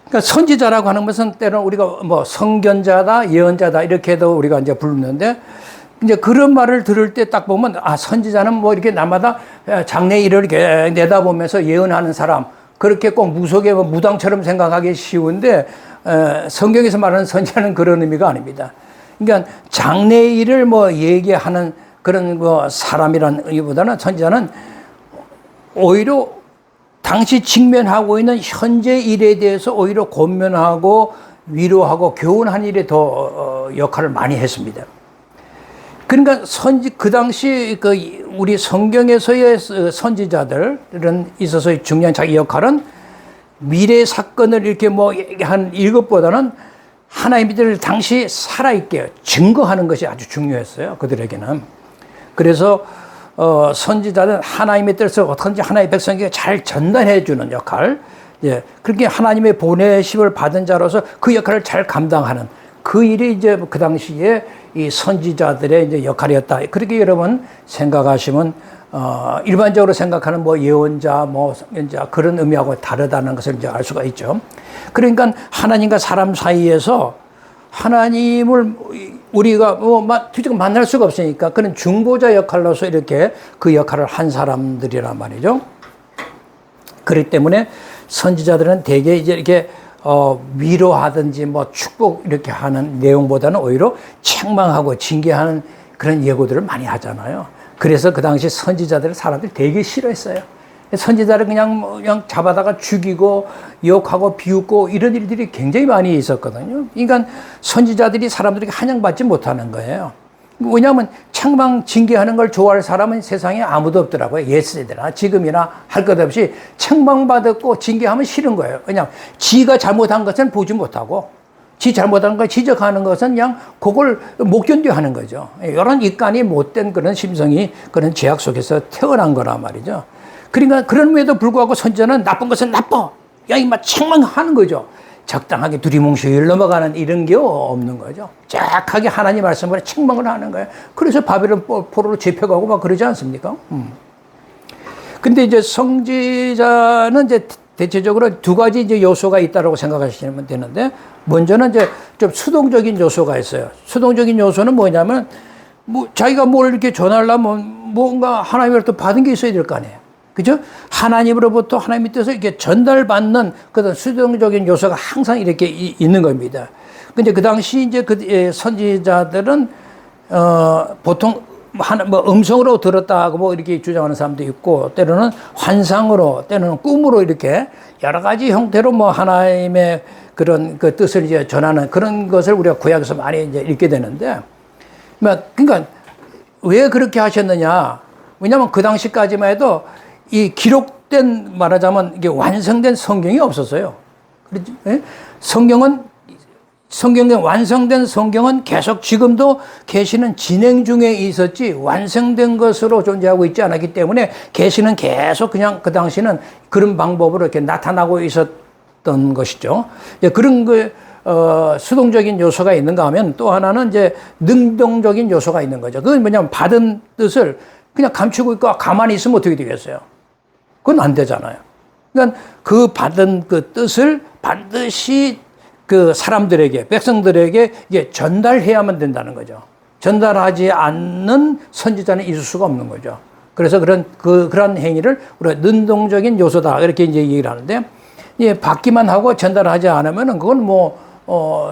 그러니까 선지자라고 하는 것은 때로는 우리가 뭐 선견자다, 예언자다 이렇게도 우리가 이제 부르는데, 이제 그런 말을 들을 때 딱 보면 선지자는 뭐 이렇게 날마다 장래 일을 이렇게 내다보면서 예언하는 사람, 그렇게 꼭 무속의 무당처럼 생각하기 쉬운데 성경에서 말하는 선지자는 그런 의미가 아닙니다. 그러니까 장래일을 뭐 얘기하는 그런 거 사람이라기보다는 선지자는 오히려 당시 직면하고 있는 현재 일에 대해서 오히려 권면하고 위로하고 교훈한 일에 더 역할을 많이 했습니다. 그러니까 그 당시 우리 성경에서의 선지자들은 있어서 중요한 자기 역할은 미래 사건을 이렇게 뭐 한 이것보다는 하나님들 당시 살아있게 증거하는 것이 아주 중요했어요. 그들에게는. 그래서 선지자는 하나님의 뜻을 어떻게든지 하나님의 백성에게 잘 전달해 주는 역할, 예, 그렇게 하나님의 보내심을 받은 자로서 그 역할을 잘 감당하는 그 일이 이제 그 당시에 이 선지자들의 이제 역할이었다. 그렇게 여러분 생각하시면 일반적으로 생각하는 뭐 예언자, 뭐 선지자 그런 의미하고 다르다는 것을 이제 알 수가 있죠. 그러니까 하나님과 사람 사이에서 하나님을 우리가 뭐 직접 만날 수가 없으니까 그런 중보자 역할로서 이렇게 그 역할을 한 사람들이란 말이죠. 그렇기 때문에 선지자들은 대개 이제 이렇게 위로하든지 뭐 축복 이렇게 하는 내용보다는 오히려 책망하고 징계하는 그런 예고들을 많이 하잖아요. 그래서 그 당시 선지자들을 사람들이 되게 싫어했어요. 선지자를 그냥 잡아다가 죽이고 욕하고 비웃고 이런 일들이 굉장히 많이 있었거든요. 그러니까 선지자들이 사람들에게 환영받지 못하는 거예요. 왜냐하면 책망 징계하는 걸 좋아할 사람은 세상에 아무도 없더라고요. 옛세대나 지금이나 할 것 없이 책망받았고 징계하면 싫은 거예요. 왜냐하면 지가 잘못한 것은 보지 못하고 지 잘못한 걸 지적하는 것은 그냥 그걸 못 견뎌하는 거죠. 이런 인간이 못된 그런 심성이 그런 죄악 속에서 태어난 거란 말이죠. 그러니까 그럼에도 불구하고 선지자는 나쁜 것은 나빠. 야, 이마 책망하는 거죠. 적당하게 두리뭉실 넘어가는 이런 게 없는 거죠. 쫙하게 하나님 말씀으로 책망을 하는 거예요. 그래서 바벨론 포로로 잡혀가고 막 그러지 않습니까? 근데 이제 선지자는 이제 대체적으로 두 가지 이제 요소가 있다고 생각하시면 되는데, 먼저는 이제 좀 수동적인 요소가 있어요. 수동적인 요소는 뭐냐면, 자기가 뭘 이렇게 전하려면 뭔가 하나님으로부터 받은 게 있어야 될 거 아니에요. 그죠? 하나님으로부터 하나님의 뜻을 이렇게 전달받는 그런 수동적인 요소가 항상 이렇게 있는 겁니다. 근데 그 당시 이제 그 선지자들은, 보통 뭐 음성으로 들었다고 뭐 이렇게 주장하는 사람도 있고, 때로는 환상으로, 때로는 꿈으로 이렇게 여러 가지 형태로 뭐 하나님의 그런 그 뜻을 이제 전하는 그런 것을 우리가 구약에서 많이 이제 읽게 되는데, 그러니까 왜 그렇게 하셨느냐? 왜냐하면 그 당시까지만 해도 이 기록된 말하자면 이게 완성된 성경이 없었어요. 그렇지? 예? 성경에 완성된 성경은 계속 지금도 계시는 진행 중에 있었지 완성된 것으로 존재하고 있지 않았기 때문에 계시는 계속 그냥 그 당시는 그런 방법으로 이렇게 나타나고 있었던 것이죠. 그런 수동적인 요소가 있는가 하면 또 하나는 이제 능동적인 요소가 있는 거죠. 그건 뭐냐면 받은 뜻을 그냥 감추고 있고 가만히 있으면 어떻게 되겠어요? 그건 안 되잖아요. 그러니까 그 받은 그 뜻을 반드시 그 사람들에게, 백성들에게 이게 전달해야만 된다는 거죠. 전달하지 않는 선지자는 있을 수가 없는 거죠. 그래서 그런 행위를 우리가 능동적인 요소다. 이렇게 이제 얘기를 하는데, 받기만 하고 전달하지 않으면은 그건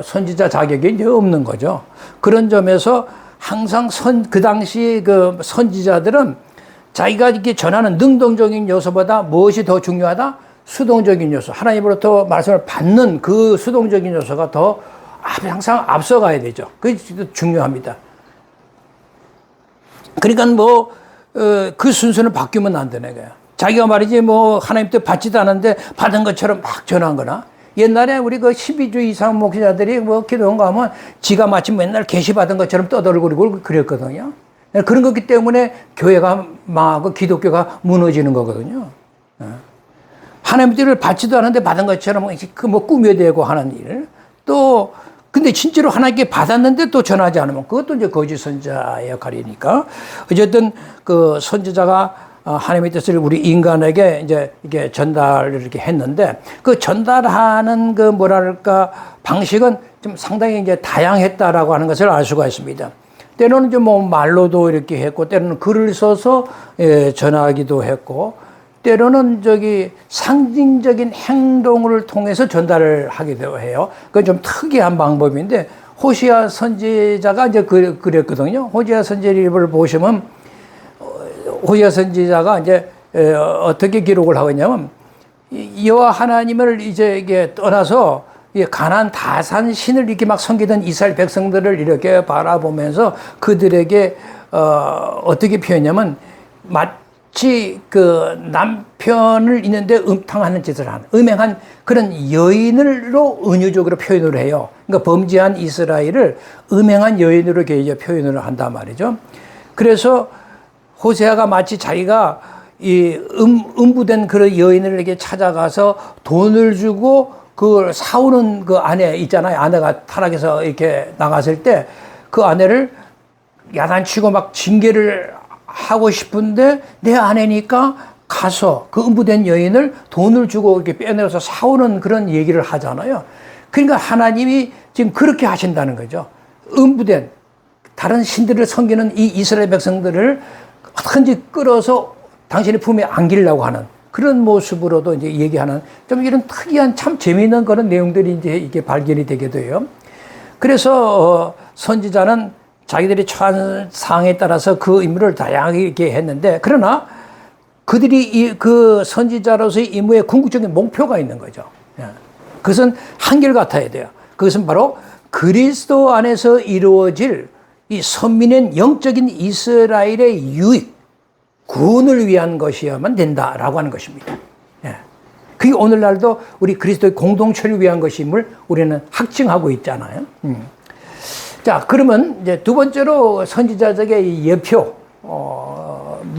선지자 자격이 이제 없는 거죠. 그런 점에서 항상 그 당시 그 선지자들은 자기가 이렇게 전하는 능동적인 요소보다 무엇이 더 중요하다? 수동적인 요소. 하나님으로부터 말씀을 받는 그 수동적인 요소가 더 항상 앞서가야 되죠. 그게 중요합니다. 그러니까 그 순서는 바뀌면 안 되는 거예요. 자기가 말이지 하나님 때 받지도 않았는데 받은 것처럼 막 전한 거나, 옛날에 우리 그 12주 이상 목사들이 기도한 거 하면 지가 마치 맨날 계시받은 것처럼 떠들고 그랬거든요. 그런 거기 때문에 교회가 망하고 기독교가 무너지는 거거든요. 하나님들을 받지도 않았는데 받은 것처럼 꾸며대고 하는 일. 또, 근데 진짜로 하나님께 받았는데 또 전하지 않으면 그것도 이제 거짓 선지자의 역할이니까. 어쨌든 그 선지자가 하나님의 뜻을 우리 인간에게 이제 이게 전달을 이렇게 했는데, 그 전달하는 그 방식은 좀 상당히 이제 다양했다라고 하는 것을 알 수가 있습니다. 때로는 이제 말로도 이렇게 했고, 때로는 글을 써서 전하기도 했고, 때로는 상징적인 행동을 통해서 전달을 하기도 해요. 그건 좀 특이한 방법인데, 호시아 선지자가 이제 그랬거든요. 호시아 선지를 보시면 호시아 선지자가 이제 어떻게 기록을 하고 있냐면 여호와 하나님을 이제 이게 떠나서 가나안 다산 신을 이렇게 막 섬기던 이스라엘 백성들을 이렇게 바라보면서 그들에게 어떻게 표현하냐면 마치 그 남편을 있는데 음탕하는 짓을 하는 음행한 그런 여인으로 은유적으로 표현을 해요. 그러니까 범죄한 이스라엘을 음행한 여인으로 이제 표현을 한단 말이죠. 그래서 호세아가 마치 자기가 이 음부된 그런 여인에게 찾아가서 돈을 주고 그걸 사오는 그 아내 있잖아요. 아내가 타락해서 이렇게 나갔을 때 그 아내를 야단치고 막 징계를 하고 싶은데 내 아내니까 가서 그 음부된 여인을 돈을 주고 이렇게 빼내서 사오는 그런 얘기를 하잖아요. 그러니까 하나님이 지금 그렇게 하신다는 거죠. 음부된 다른 신들을 섬기는 이 이스라엘 백성들을 어떻게든지 끌어서 당신의 품에 안기려고 하는 그런 모습으로도 이제 얘기하는 좀 이런 특이한 참 재미있는 그런 내용들이 이제 이게 발견이 되게 돼요. 그래서 선지자는 자기들이 처한 상황에 따라서 그 임무를 다양하게 이렇게 했는데 그러나 그들이 그 선지자로서의 임무에 궁극적인 목표가 있는 거죠. 그것은 한결같아야 돼요. 그것은 바로 그리스도 안에서 이루어질 이 선민의 영적인 이스라엘의 유익, 구원을 위한 것이어야만 된다라고 하는 것입니다. 그게 오늘날도 우리 그리스도의 공동체를 위한 것임을 우리는 확증하고 있잖아요. 자, 그러면 이제 두 번째로 선지자적의 예표,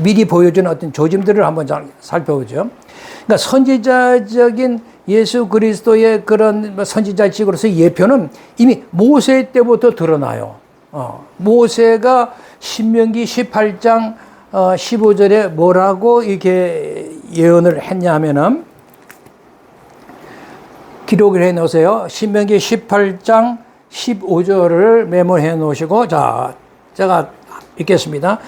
미리 보여주는 어떤 조짐들을 한번 살펴보죠. 그러니까 선지자적인 예수 그리스도의 그런 선지자직으로서의 예표는 이미 모세 때부터 드러나요. 모세가 신명기 18장 15절에 뭐라고 이렇게 예언을 했냐면은 기록을 해 놓으세요. 신명기 18장 15절을 메모해 놓으시고, 자, 제가 읽겠습니다.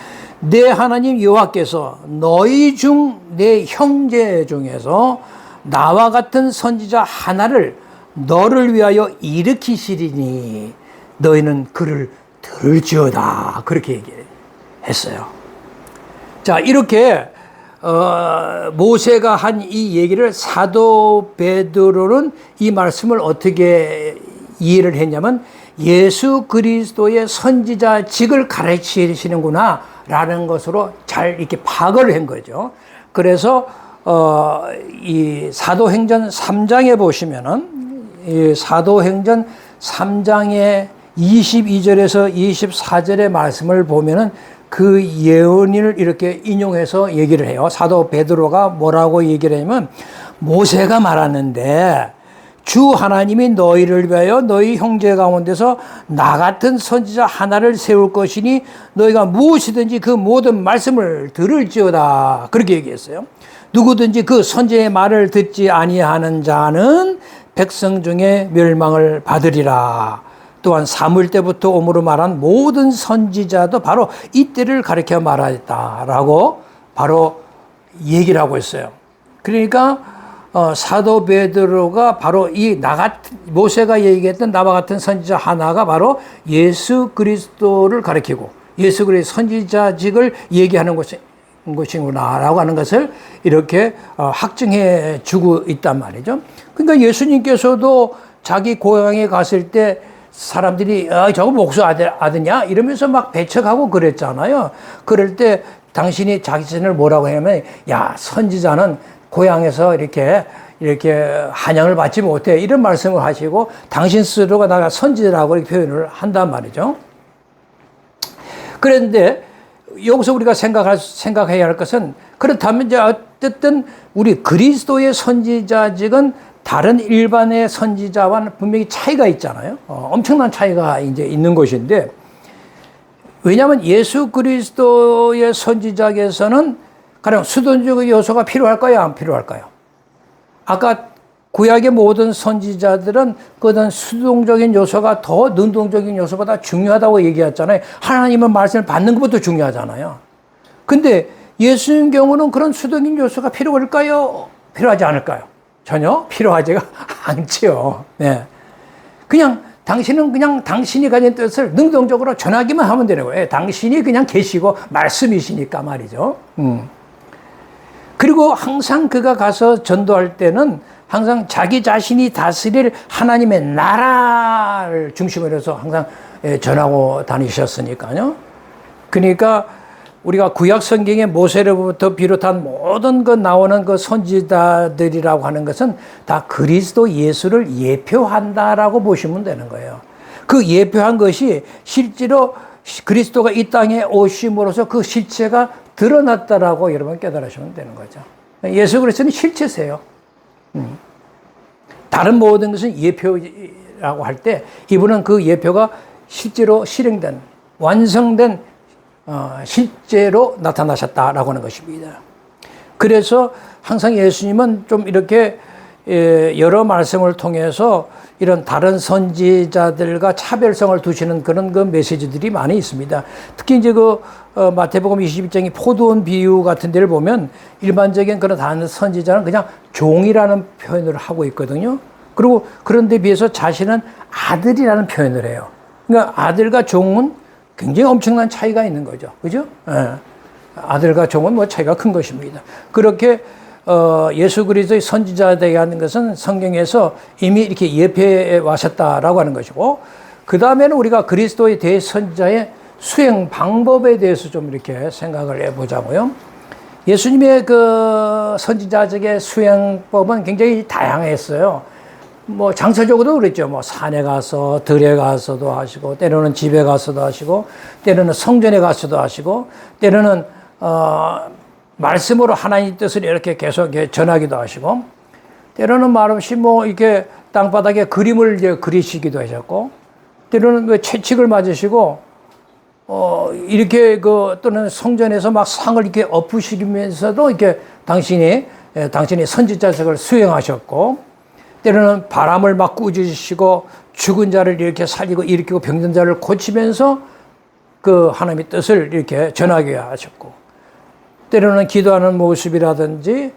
내 하나님 여호와께서 너희 중 내 형제 중에서 나와 같은 선지자 하나를 너를 위하여 일으키시리니 너희는 그를 들을지어다. 그렇게 얘기했어요. 자, 이렇게 모세가 한 이 얘기를 사도 베드로는 이 말씀을 어떻게 이해를 했냐면 예수 그리스도의 선지자직을 가르치시는구나 라는 것으로 잘 이렇게 파악을 한 거죠. 그래서 이 사도행전 3장에 보시면은 이 사도행전 3장의 22절에서 24절의 말씀을 보면은 그 예언을 이렇게 인용해서 얘기를 해요. 사도 베드로가 뭐라고 얘기를 하냐면 모세가 말하는데 주 하나님이 너희를 위하여 너희 형제 가운데서 나 같은 선지자 하나를 세울 것이니 너희가 무엇이든지 그 모든 말씀을 들을지어다. 그렇게 얘기했어요. 누구든지 그 선지의 말을 듣지 아니하는 자는 백성 중에 멸망을 받으리라. 또한 사무엘 때부터 오므로 말한 모든 선지자도 바로 이때를 가리켜 말하였다라고 바로 얘기를 하고 있어요. 그러니까 사도 베드로가 바로 이 모세가 얘기했던 나와 같은 선지자 하나가 바로 예수 그리스도를 가리키고 예수 그리스도 선지자직을 얘기하는 것이구나라고 하는 것을 이렇게 확증해 주고 있단 말이죠. 그러니까 예수님께서도 자기 고향에 갔을 때 사람들이 저거 목수 아드냐 이러면서 막 배척하고 그랬잖아요. 그럴 때 당신이 자기 자신을 뭐라고 하냐면 야 선지자는 고향에서 이렇게 한양을 받지 못해 이런 말씀을 하시고 당신 스스로가 나가 선지자라고 이렇게 표현을 한단 말이죠. 그런데 여기서 우리가 생각해야 할 것은 그렇다면 이제 어쨌든 우리 그리스도의 선지자직은 다른 일반의 선지자와는 분명히 차이가 있잖아요. 엄청난 차이가 이제 있는 것인데, 왜냐하면 예수 그리스도의 선지자에게서는 가령 수동적인 요소가 필요할까요? 안 필요할까요? 아까 구약의 모든 선지자들은 그런 수동적인 요소가 더 능동적인 요소보다 중요하다고 얘기했잖아요. 하나님의 말씀을 받는 것부터 중요하잖아요. 근데 예수님 경우는 그런 수동적인 요소가 필요할까요? 필요하지 않을까요? 전혀 필요하지가 않지요. 네. 그냥 당신은 그냥 당신이 가진 뜻을 능동적으로 전하기만 하면 되는 거예요. 당신이 그냥 계시고 말씀이시니까 말이죠. 그리고 항상 그가 가서 전도할 때는 항상 자기 자신이 다스릴 하나님의 나라를 중심으로 해서 항상 전하고 다니셨으니까요. 그러니까 우리가 구약 성경의 모세로부터 비롯한 모든 그 나오는 그 선지자들이라고 하는 것은 다 그리스도 예수를 예표한다라고 보시면 되는 거예요. 그 예표한 것이 실제로 그리스도가 이 땅에 오심으로써 그 실체가 드러났다라고 여러분 깨달으시면 되는 거죠. 예수 그리스도는 실체세요. 다른 모든 것은 예표라고 할 때 이분은 그 예표가 실제로 실행된, 완성된 실제로 나타나셨다라고 하는 것입니다. 그래서 항상 예수님은 좀 이렇게 여러 말씀을 통해서 이런 다른 선지자들과 차별성을 두시는 그런 그 메시지들이 많이 있습니다. 특히 이제 그 마태복음 21장의 포도원 비유 같은 데를 보면 일반적인 그런 다른 선지자는 그냥 종이라는 표현을 하고 있거든요. 그리고 그런 데 비해서 자신은 아들이라는 표현을 해요. 그러니까 아들과 종은 굉장히 엄청난 차이가 있는 거죠. 그죠? 예. 아들과 종은 뭐 차이가 큰 것입니다. 그렇게 예수 그리스도의 선지자되게 하는 것은 성경에서 이미 이렇게 예표해 와셨다라고 하는 것이고, 그 다음에는 우리가 그리스도의 대선지자의 수행 방법에 대해서 좀 이렇게 생각을 해보자고요. 예수님의 그 선지자적의 수행법은 굉장히 다양했어요. 뭐 장소적으로도 그랬죠. 뭐 산에 가서 들에 가서도 하시고, 때로는 집에 가서도 하시고, 때로는 성전에 가서도 하시고, 때로는 말씀으로 하나님 뜻을 이렇게 계속 전하기도 하시고, 때로는 말없이 뭐 이렇게 땅바닥에 그림을 이제 그리시기도 하셨고, 때로는 그 채찍을 맞으시고, 이렇게 또는 성전에서 막 상을 이렇게 엎으시면서도 이렇게 당신이 선지자직을 수행하셨고, 때로는 바람을 막 꾸짖으시고 죽은 자를 이렇게 살리고 일으키고 병든 자를 고치면서 그 하나님의 뜻을 이렇게 전하게 하셨고, 때로는 기도하는 모습이라든지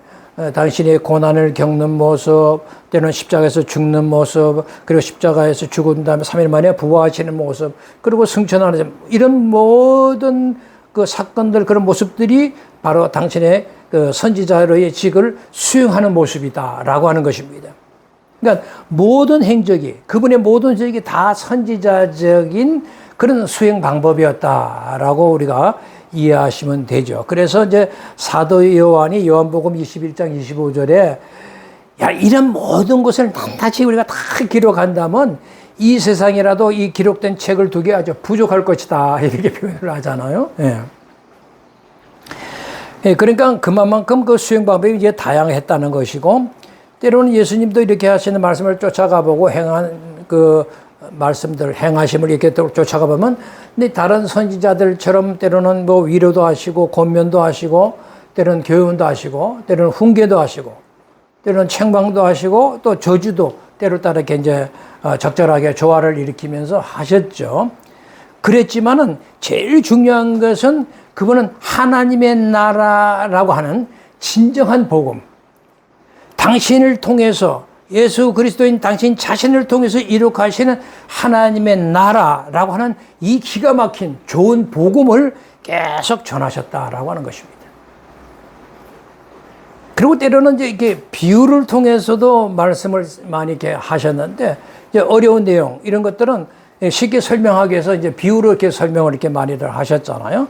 당신의 고난을 겪는 모습, 때로는 십자가에서 죽는 모습, 그리고 십자가에서 죽은 다음에 3일 만에 부활하시는 모습, 그리고 승천하는 이런 모든 그 사건들, 그런 모습들이 바로 당신의 그 선지자로의 직을 수행하는 모습이다라고 하는 것입니다. 그러니까 모든 행적이, 그분의 모든 행적이 다 선지자적인 그런 수행 방법이었다라고 우리가 이해하시면 되죠. 그래서 이제 사도 요한이 요한복음 21장 25절에 야, 이런 모든 것을 낱낱이 우리가 다 기록한다면 이 세상이라도 이 기록된 책을 두기 아주 부족할 것이다, 이렇게 표현을 하잖아요. 예. 예, 그러니까 그만큼 그 수행 방법이 이제 다양했다는 것이고, 때로는 예수님도 이렇게 하시는 말씀을 쫓아가 보고 행한 그 말씀들, 행하심을 이렇게 쫓아가 보면, 근데 다른 선지자들처럼 때로는 뭐 위로도 하시고, 권면도 하시고, 때로는 교훈도 하시고, 때로는 훈계도 하시고, 때로는 책망도 하시고, 또 저주도 때로 따라 이렇게 이제 적절하게 조화를 일으키면서 하셨죠. 그랬지만은 제일 중요한 것은 그분은 하나님의 나라라고 하는 진정한 복음, 당신을 통해서, 예수 그리스도인 당신 자신을 통해서 이룩하시는 하나님의 나라라고 하는 이 기가 막힌 좋은 복음을 계속 전하셨다라고 하는 것입니다. 그리고 때로는 이제 이렇게 비유를 통해서도 말씀을 많이 이렇게 하셨는데, 이제 어려운 내용, 이런 것들은 쉽게 설명하기 위해서 이제 비유로 이렇게 설명을 이렇게 많이들 하셨잖아요.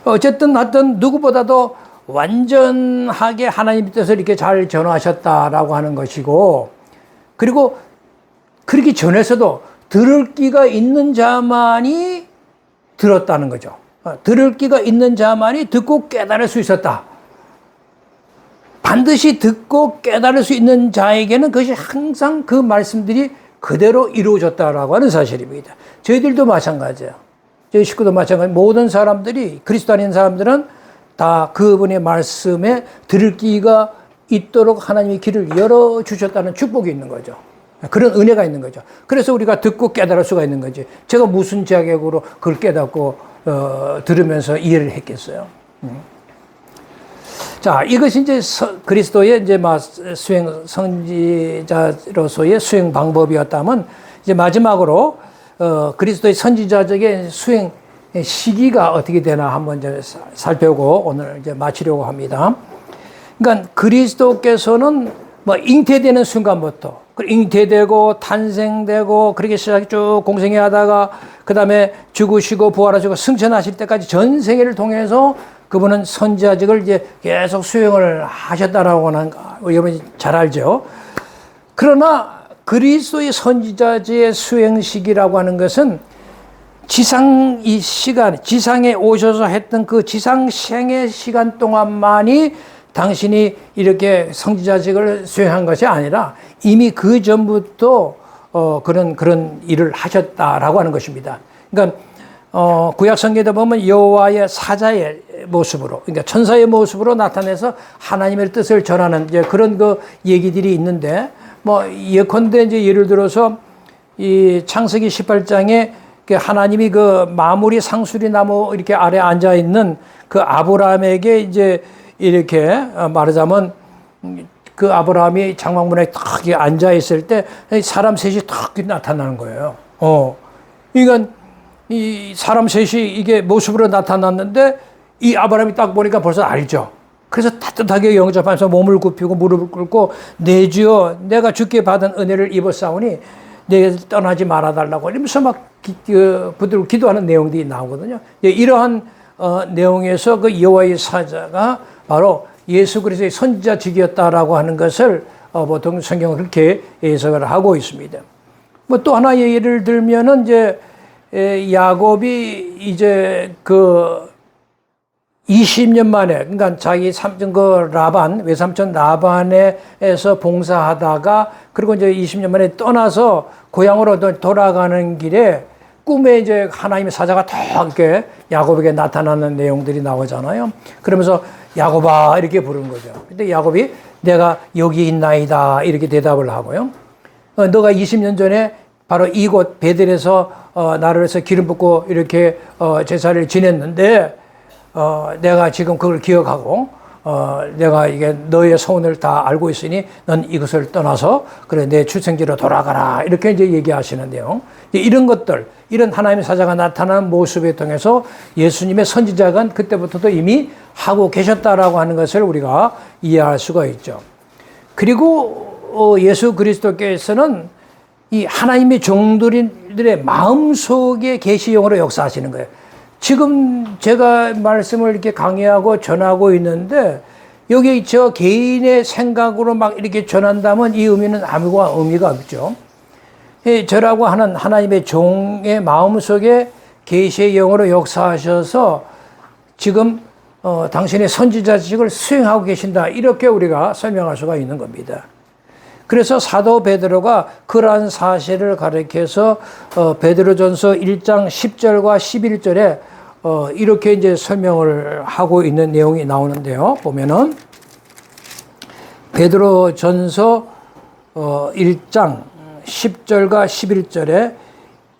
어쨌든 하여튼 누구보다도 완전하게 하나님의 뜻을 이렇게 잘 전하셨다라고 하는 것이고, 그리고 그렇게 전해서도 들을 귀가 있는 자만이 들었다는 거죠. 들을 귀가 있는 자만이 듣고 깨달을 수 있었다. 반드시 듣고 깨달을 수 있는 자에게는 그것이 항상 그 말씀들이 그대로 이루어졌다라고 하는 사실입니다. 저희들도 마찬가지예요. 저희 식구도 마찬가지. 모든 사람들이, 그리스도 아닌 사람들은 다 그분의 말씀에 들을 귀가 있도록 하나님의 길을 열어주셨다는 축복이 있는 거죠. 그런 은혜가 있는 거죠. 그래서 우리가 듣고 깨달을 수가 있는 거지. 제가 무슨 자격으로 그걸 깨닫고 들으면서 이해를 했겠어요. 자, 이것이 이제 그리스도의 이제 수행 선지자로서의 수행 방법이었다면, 이제 마지막으로 그리스도의 선지자적인 수행 시기가 어떻게 되나 한번 이제 살펴보고 오늘 이제 마치려고 합니다. 그러니까 그리스도께서는 뭐 잉태되는 순간부터 잉태되고 탄생되고 그렇게 시작 쭉 공생애 하다가 그 다음에 죽으시고 부활하시고 승천하실 때까지 전 세계를 통해서 그분은 선지자직을 이제 계속 수행을 하셨다라고 하는 거 여러분이 잘 알죠. 그러나 그리스도의 선지자직의 수행 시기라고 하는 것은 지상 이 시간, 지상에 오셔서 했던 그 지상 생의 시간 동안만이 당신이 이렇게 선지자직을 수행한 것이 아니라 이미 그 전부터 그런 일을 하셨다라고 하는 것입니다. 그러니까 구약 성경에 보면 여호와의 사자의 모습으로, 그러니까 천사의 모습으로 나타내서 하나님의 뜻을 전하는 이제 그런 그 얘기들이 있는데, 뭐 예컨대 이제 예를 들어서 이 창세기 18장에 하나님이 그 마무리 상수리 나무 이렇게 아래 앉아 있는 그 아브라함에게 이제 이렇게 말하자면 그 아브라함이 장막문에 탁 앉아 있을 때 사람 셋이 탁 나타나는 거예요. 그러니까 이 사람 셋이 이게 모습으로 나타났는데 이 아브라함이 딱 보니까 벌써 알죠. 그래서 따뜻하게 영접하면서 몸을 굽히고 무릎을 꿇고 내 주여 내가 주께 받은 은혜를 입었사오니 내게 떠나지 말아달라고 이러면서 막 부드럽게 기도하는 내용들이 나오거든요. 이러한 내용에서 그 여호와의 사자가 바로 예수 그리스도의 선지자직이었다라고 하는 것을 보통 성경은 그렇게 해석을 하고 있습니다. 뭐 또 하나 예를 들면은 이제 야곱이 이제 그 20년 만에, 그러니까 자기 삼촌 그 라반, 외삼촌 라반에서 봉사하다가 그리고 이제 20년 만에 떠나서 고향으로 돌아가는 길에 꿈에 이제 하나님의 사자가 탁 이렇게 야곱에게 나타나는 내용들이 나오잖아요. 그러면서 야곱아 이렇게 부르는 거죠. 근데 야곱이 내가 여기 있나이다 이렇게 대답을 하고요. 너가 20년 전에 바로 이곳 베델에서 나를 위해서 기름 붓고 이렇게 제사를 지냈는데 내가 지금 그걸 기억하고 내가 이게 너의 소원을 다 알고 있으니 넌 이것을 떠나서 그래 내 출생지로 돌아가라 이렇게 이제 얘기하시는데요. 이런 것들, 이런 하나님의 사자가 나타나는 모습에 통해서 예수님의 선지자가 그때부터도 이미 하고 계셨다라고 하는 것을 우리가 이해할 수가 있죠. 그리고 예수 그리스도께서는 이 하나님의 종들의 마음속에 계시형으로 역사하시는 거예요. 지금 제가 말씀을 이렇게 강의하고 전하고 있는데 여기 저 개인의 생각으로 막 이렇게 전한다면 이 의미는 아무 의미가 없죠. 저라고 하는 하나님의 종의 마음속에 계시의 영으로 역사하셔서 지금 당신의 선지자직을 수행하고 계신다 이렇게 우리가 설명할 수가 있는 겁니다. 그래서 사도 베드로가 그러한 사실을 가리켜서 베드로전서 1장 10절과 11절에 이렇게 이제 설명을 하고 있는 내용이 나오는데요. 보면은 베드로전서 1장 10절과 11절에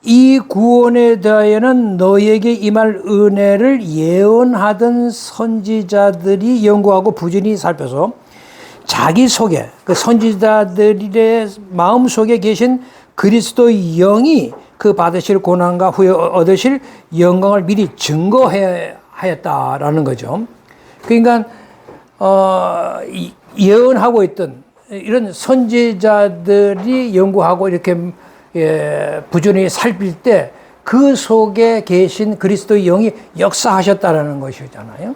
이 구원에 대하여는 너에게 임할 은혜를 예언하던 선지자들이 연구하고 부지런히 살펴서 자기 속에 그 선지자들의 마음 속에 계신 그리스도의 영이 그 받으실 고난과 후에 얻으실 영광을 미리 증거하였다라는 거죠. 그러니까 예언하고 있던 이런 선지자들이 연구하고 이렇게 부지런히 살필 때 그 속에 계신 그리스도의 영이 역사하셨다라는 것이잖아요.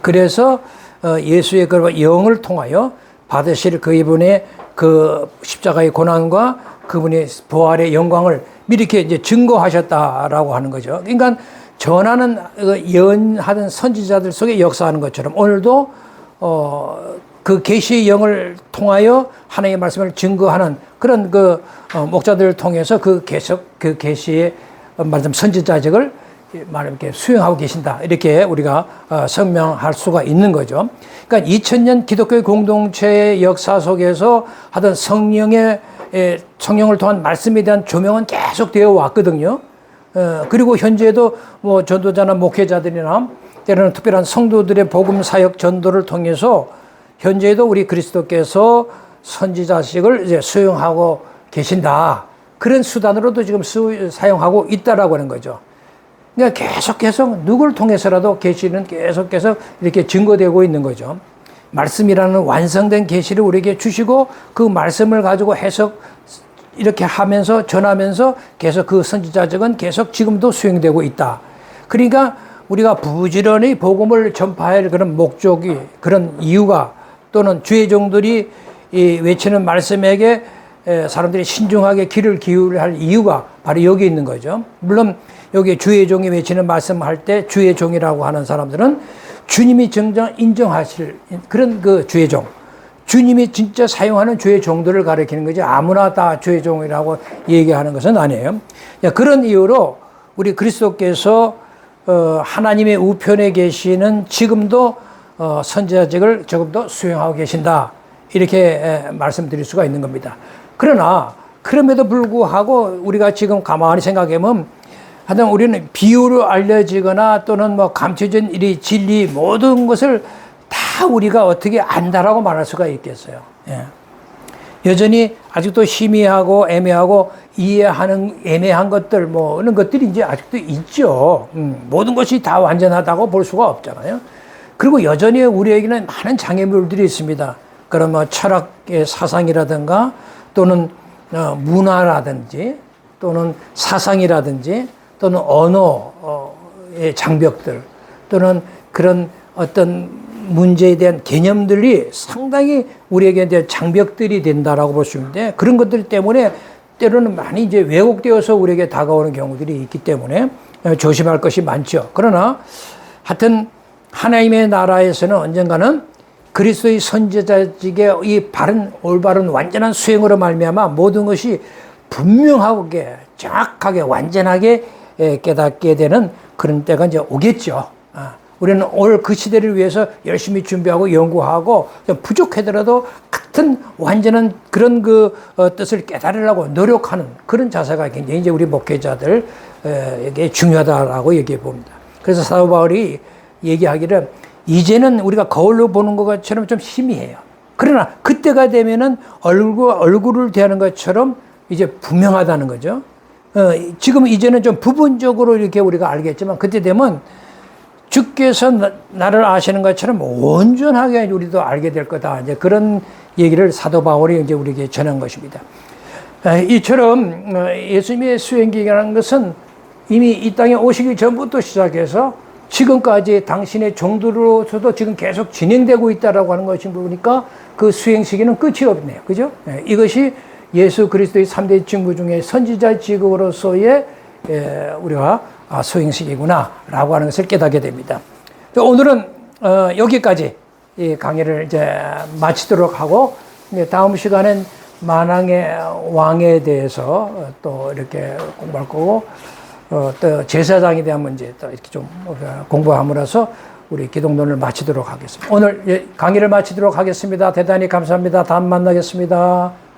그래서 예수의 그 영을 통하여 받으실 그분의 그 십자가의 고난과 그분의 부활의 영광을 미리 이렇게 이제 증거하셨다라고 하는 거죠. 그러니까 전하는 예언하던 선지자들 속에 역사하는 것처럼 오늘도 그 계시의 영을 통하여 하나님의 말씀을 증거하는 그런 그 목자들을 통해서 그 계시의 말씀 선지자직을 이렇게 수행하고 계신다 이렇게 우리가 설명할 수가 있는 거죠. 그러니까 2000년 기독교의 공동체의 역사 속에서 하던 성령을 통한 말씀에 대한 조명은 계속 되어 왔거든요. 그리고 현재도 뭐 전도자나 목회자들이나 때로는 특별한 성도들의 복음 사역 전도를 통해서 현재도 우리 그리스도께서 선지자식을 이제 수용하고 계신다. 그런 수단으로도 지금 사용하고 있다라고 하는 거죠. 그러니까 계속 누구를 통해서라도 계시는 계속해서 이렇게 증거되고 있는 거죠. 말씀이라는 완성된 계시를 우리에게 주시고 그 말씀을 가지고 해석 이렇게 하면서 전하면서 계속 그 선지자적은 계속 지금도 수행되고 있다. 그러니까 우리가 부지런히 복음을 전파할 그런 목적이, 그런 이유가, 또는 주의 종들이 이 외치는 말씀에게 사람들이 신중하게 귀를 기울여야 할 이유가 바로 여기 있는 거죠. 물론 여기 주의 종이 외치는 말씀할 때 주의 종이라고 하는 사람들은 주님이 정정 인정하실 그런 그 주의 종, 주님이 진짜 사용하는 주의 종들을 가리키는 거지 아무나 다 주의 종이라고 얘기하는 것은 아니에요. 그런 이유로 우리 그리스도께서 하나님의 우편에 계시는 지금도 선지자직을 조금도 수행하고 계신다, 이렇게 말씀드릴 수가 있는 겁니다. 그러나 그럼에도 불구하고 우리가 지금 가만히 생각해보면 하여튼 우리는 비유로 알려지거나 또는 뭐 감춰진 일이 진리 모든 것을 다 우리가 어떻게 안다라고 말할 수가 있겠어요. 예. 여전히 아직도 희미하고 애매하고 이해하는 애매한 것들 뭐 이런 것들이 이제 아직도 있죠. 모든 것이 다 완전하다고 볼 수가 없잖아요. 그리고 여전히 우리에게는 많은 장애물들이 있습니다. 그런 뭐 철학의 사상이라든가 또는 문화라든지 또는 사상이라든지 또는 언어의 장벽들 또는 그런 어떤 문제에 대한 개념들이 상당히 우리에게 대한 장벽들이 된다라고 볼 수 있는데, 그런 것들 때문에 때로는 많이 이제 왜곡되어서 우리에게 다가오는 경우들이 있기 때문에 조심할 것이 많죠. 그러나 하여튼 하나님의 나라에서는 언젠가는 그리스도의 선지자직의 이 바른 올바른 완전한 수행으로 말미암아 모든 것이 분명하게 정확하게 완전하게 깨닫게 되는 그런 때가 이제 오겠죠. 우리는 오늘 그 시대를 위해서 열심히 준비하고 연구하고 부족하더라도 같은 완전한 그런 그 뜻을 깨달으려고 노력하는 그런 자세가 굉장히 이제 우리 목회자들에게 중요하다라고 얘기해 봅니다. 그래서 사도 바울이 얘기하기를 이제는 우리가 거울로 보는 것처럼 좀 희미해요. 그러나 그때가 되면은 얼굴을 대하는 것처럼 이제 분명하다는 거죠. 지금 이제는 좀 부분적으로 이렇게 우리가 알겠지만 그때 되면 주께서 나를 아시는 것처럼 온전하게 우리도 알게 될 거다. 이제 그런 얘기를 사도 바울이 이제 우리에게 전한 것입니다. 이처럼 예수님의 수행기라는 것은 이미 이 땅에 오시기 전부터 시작해서 지금까지 당신의 종들로서도 지금 계속 진행되고 있다라고 하는 것이 보니까 그 수행 시기는 끝이 없네요. 그죠? 이것이 예수 그리스도의 3대 직무 중에 선지자 직업으로서의 우리가 수행 시기구나 라고 하는 것을 깨닫게 됩니다. 오늘은 여기까지 이 강의를 이제 마치도록 하고 다음 시간엔 만왕의 왕에 대해서 또 이렇게 공부할 거고 또 제사장에 대한 문제 또 이렇게 좀 공부함으로써 우리 기독론을 마치도록 하겠습니다. 오늘 강의를 마치도록 하겠습니다. 대단히 감사합니다. 다음 만나겠습니다.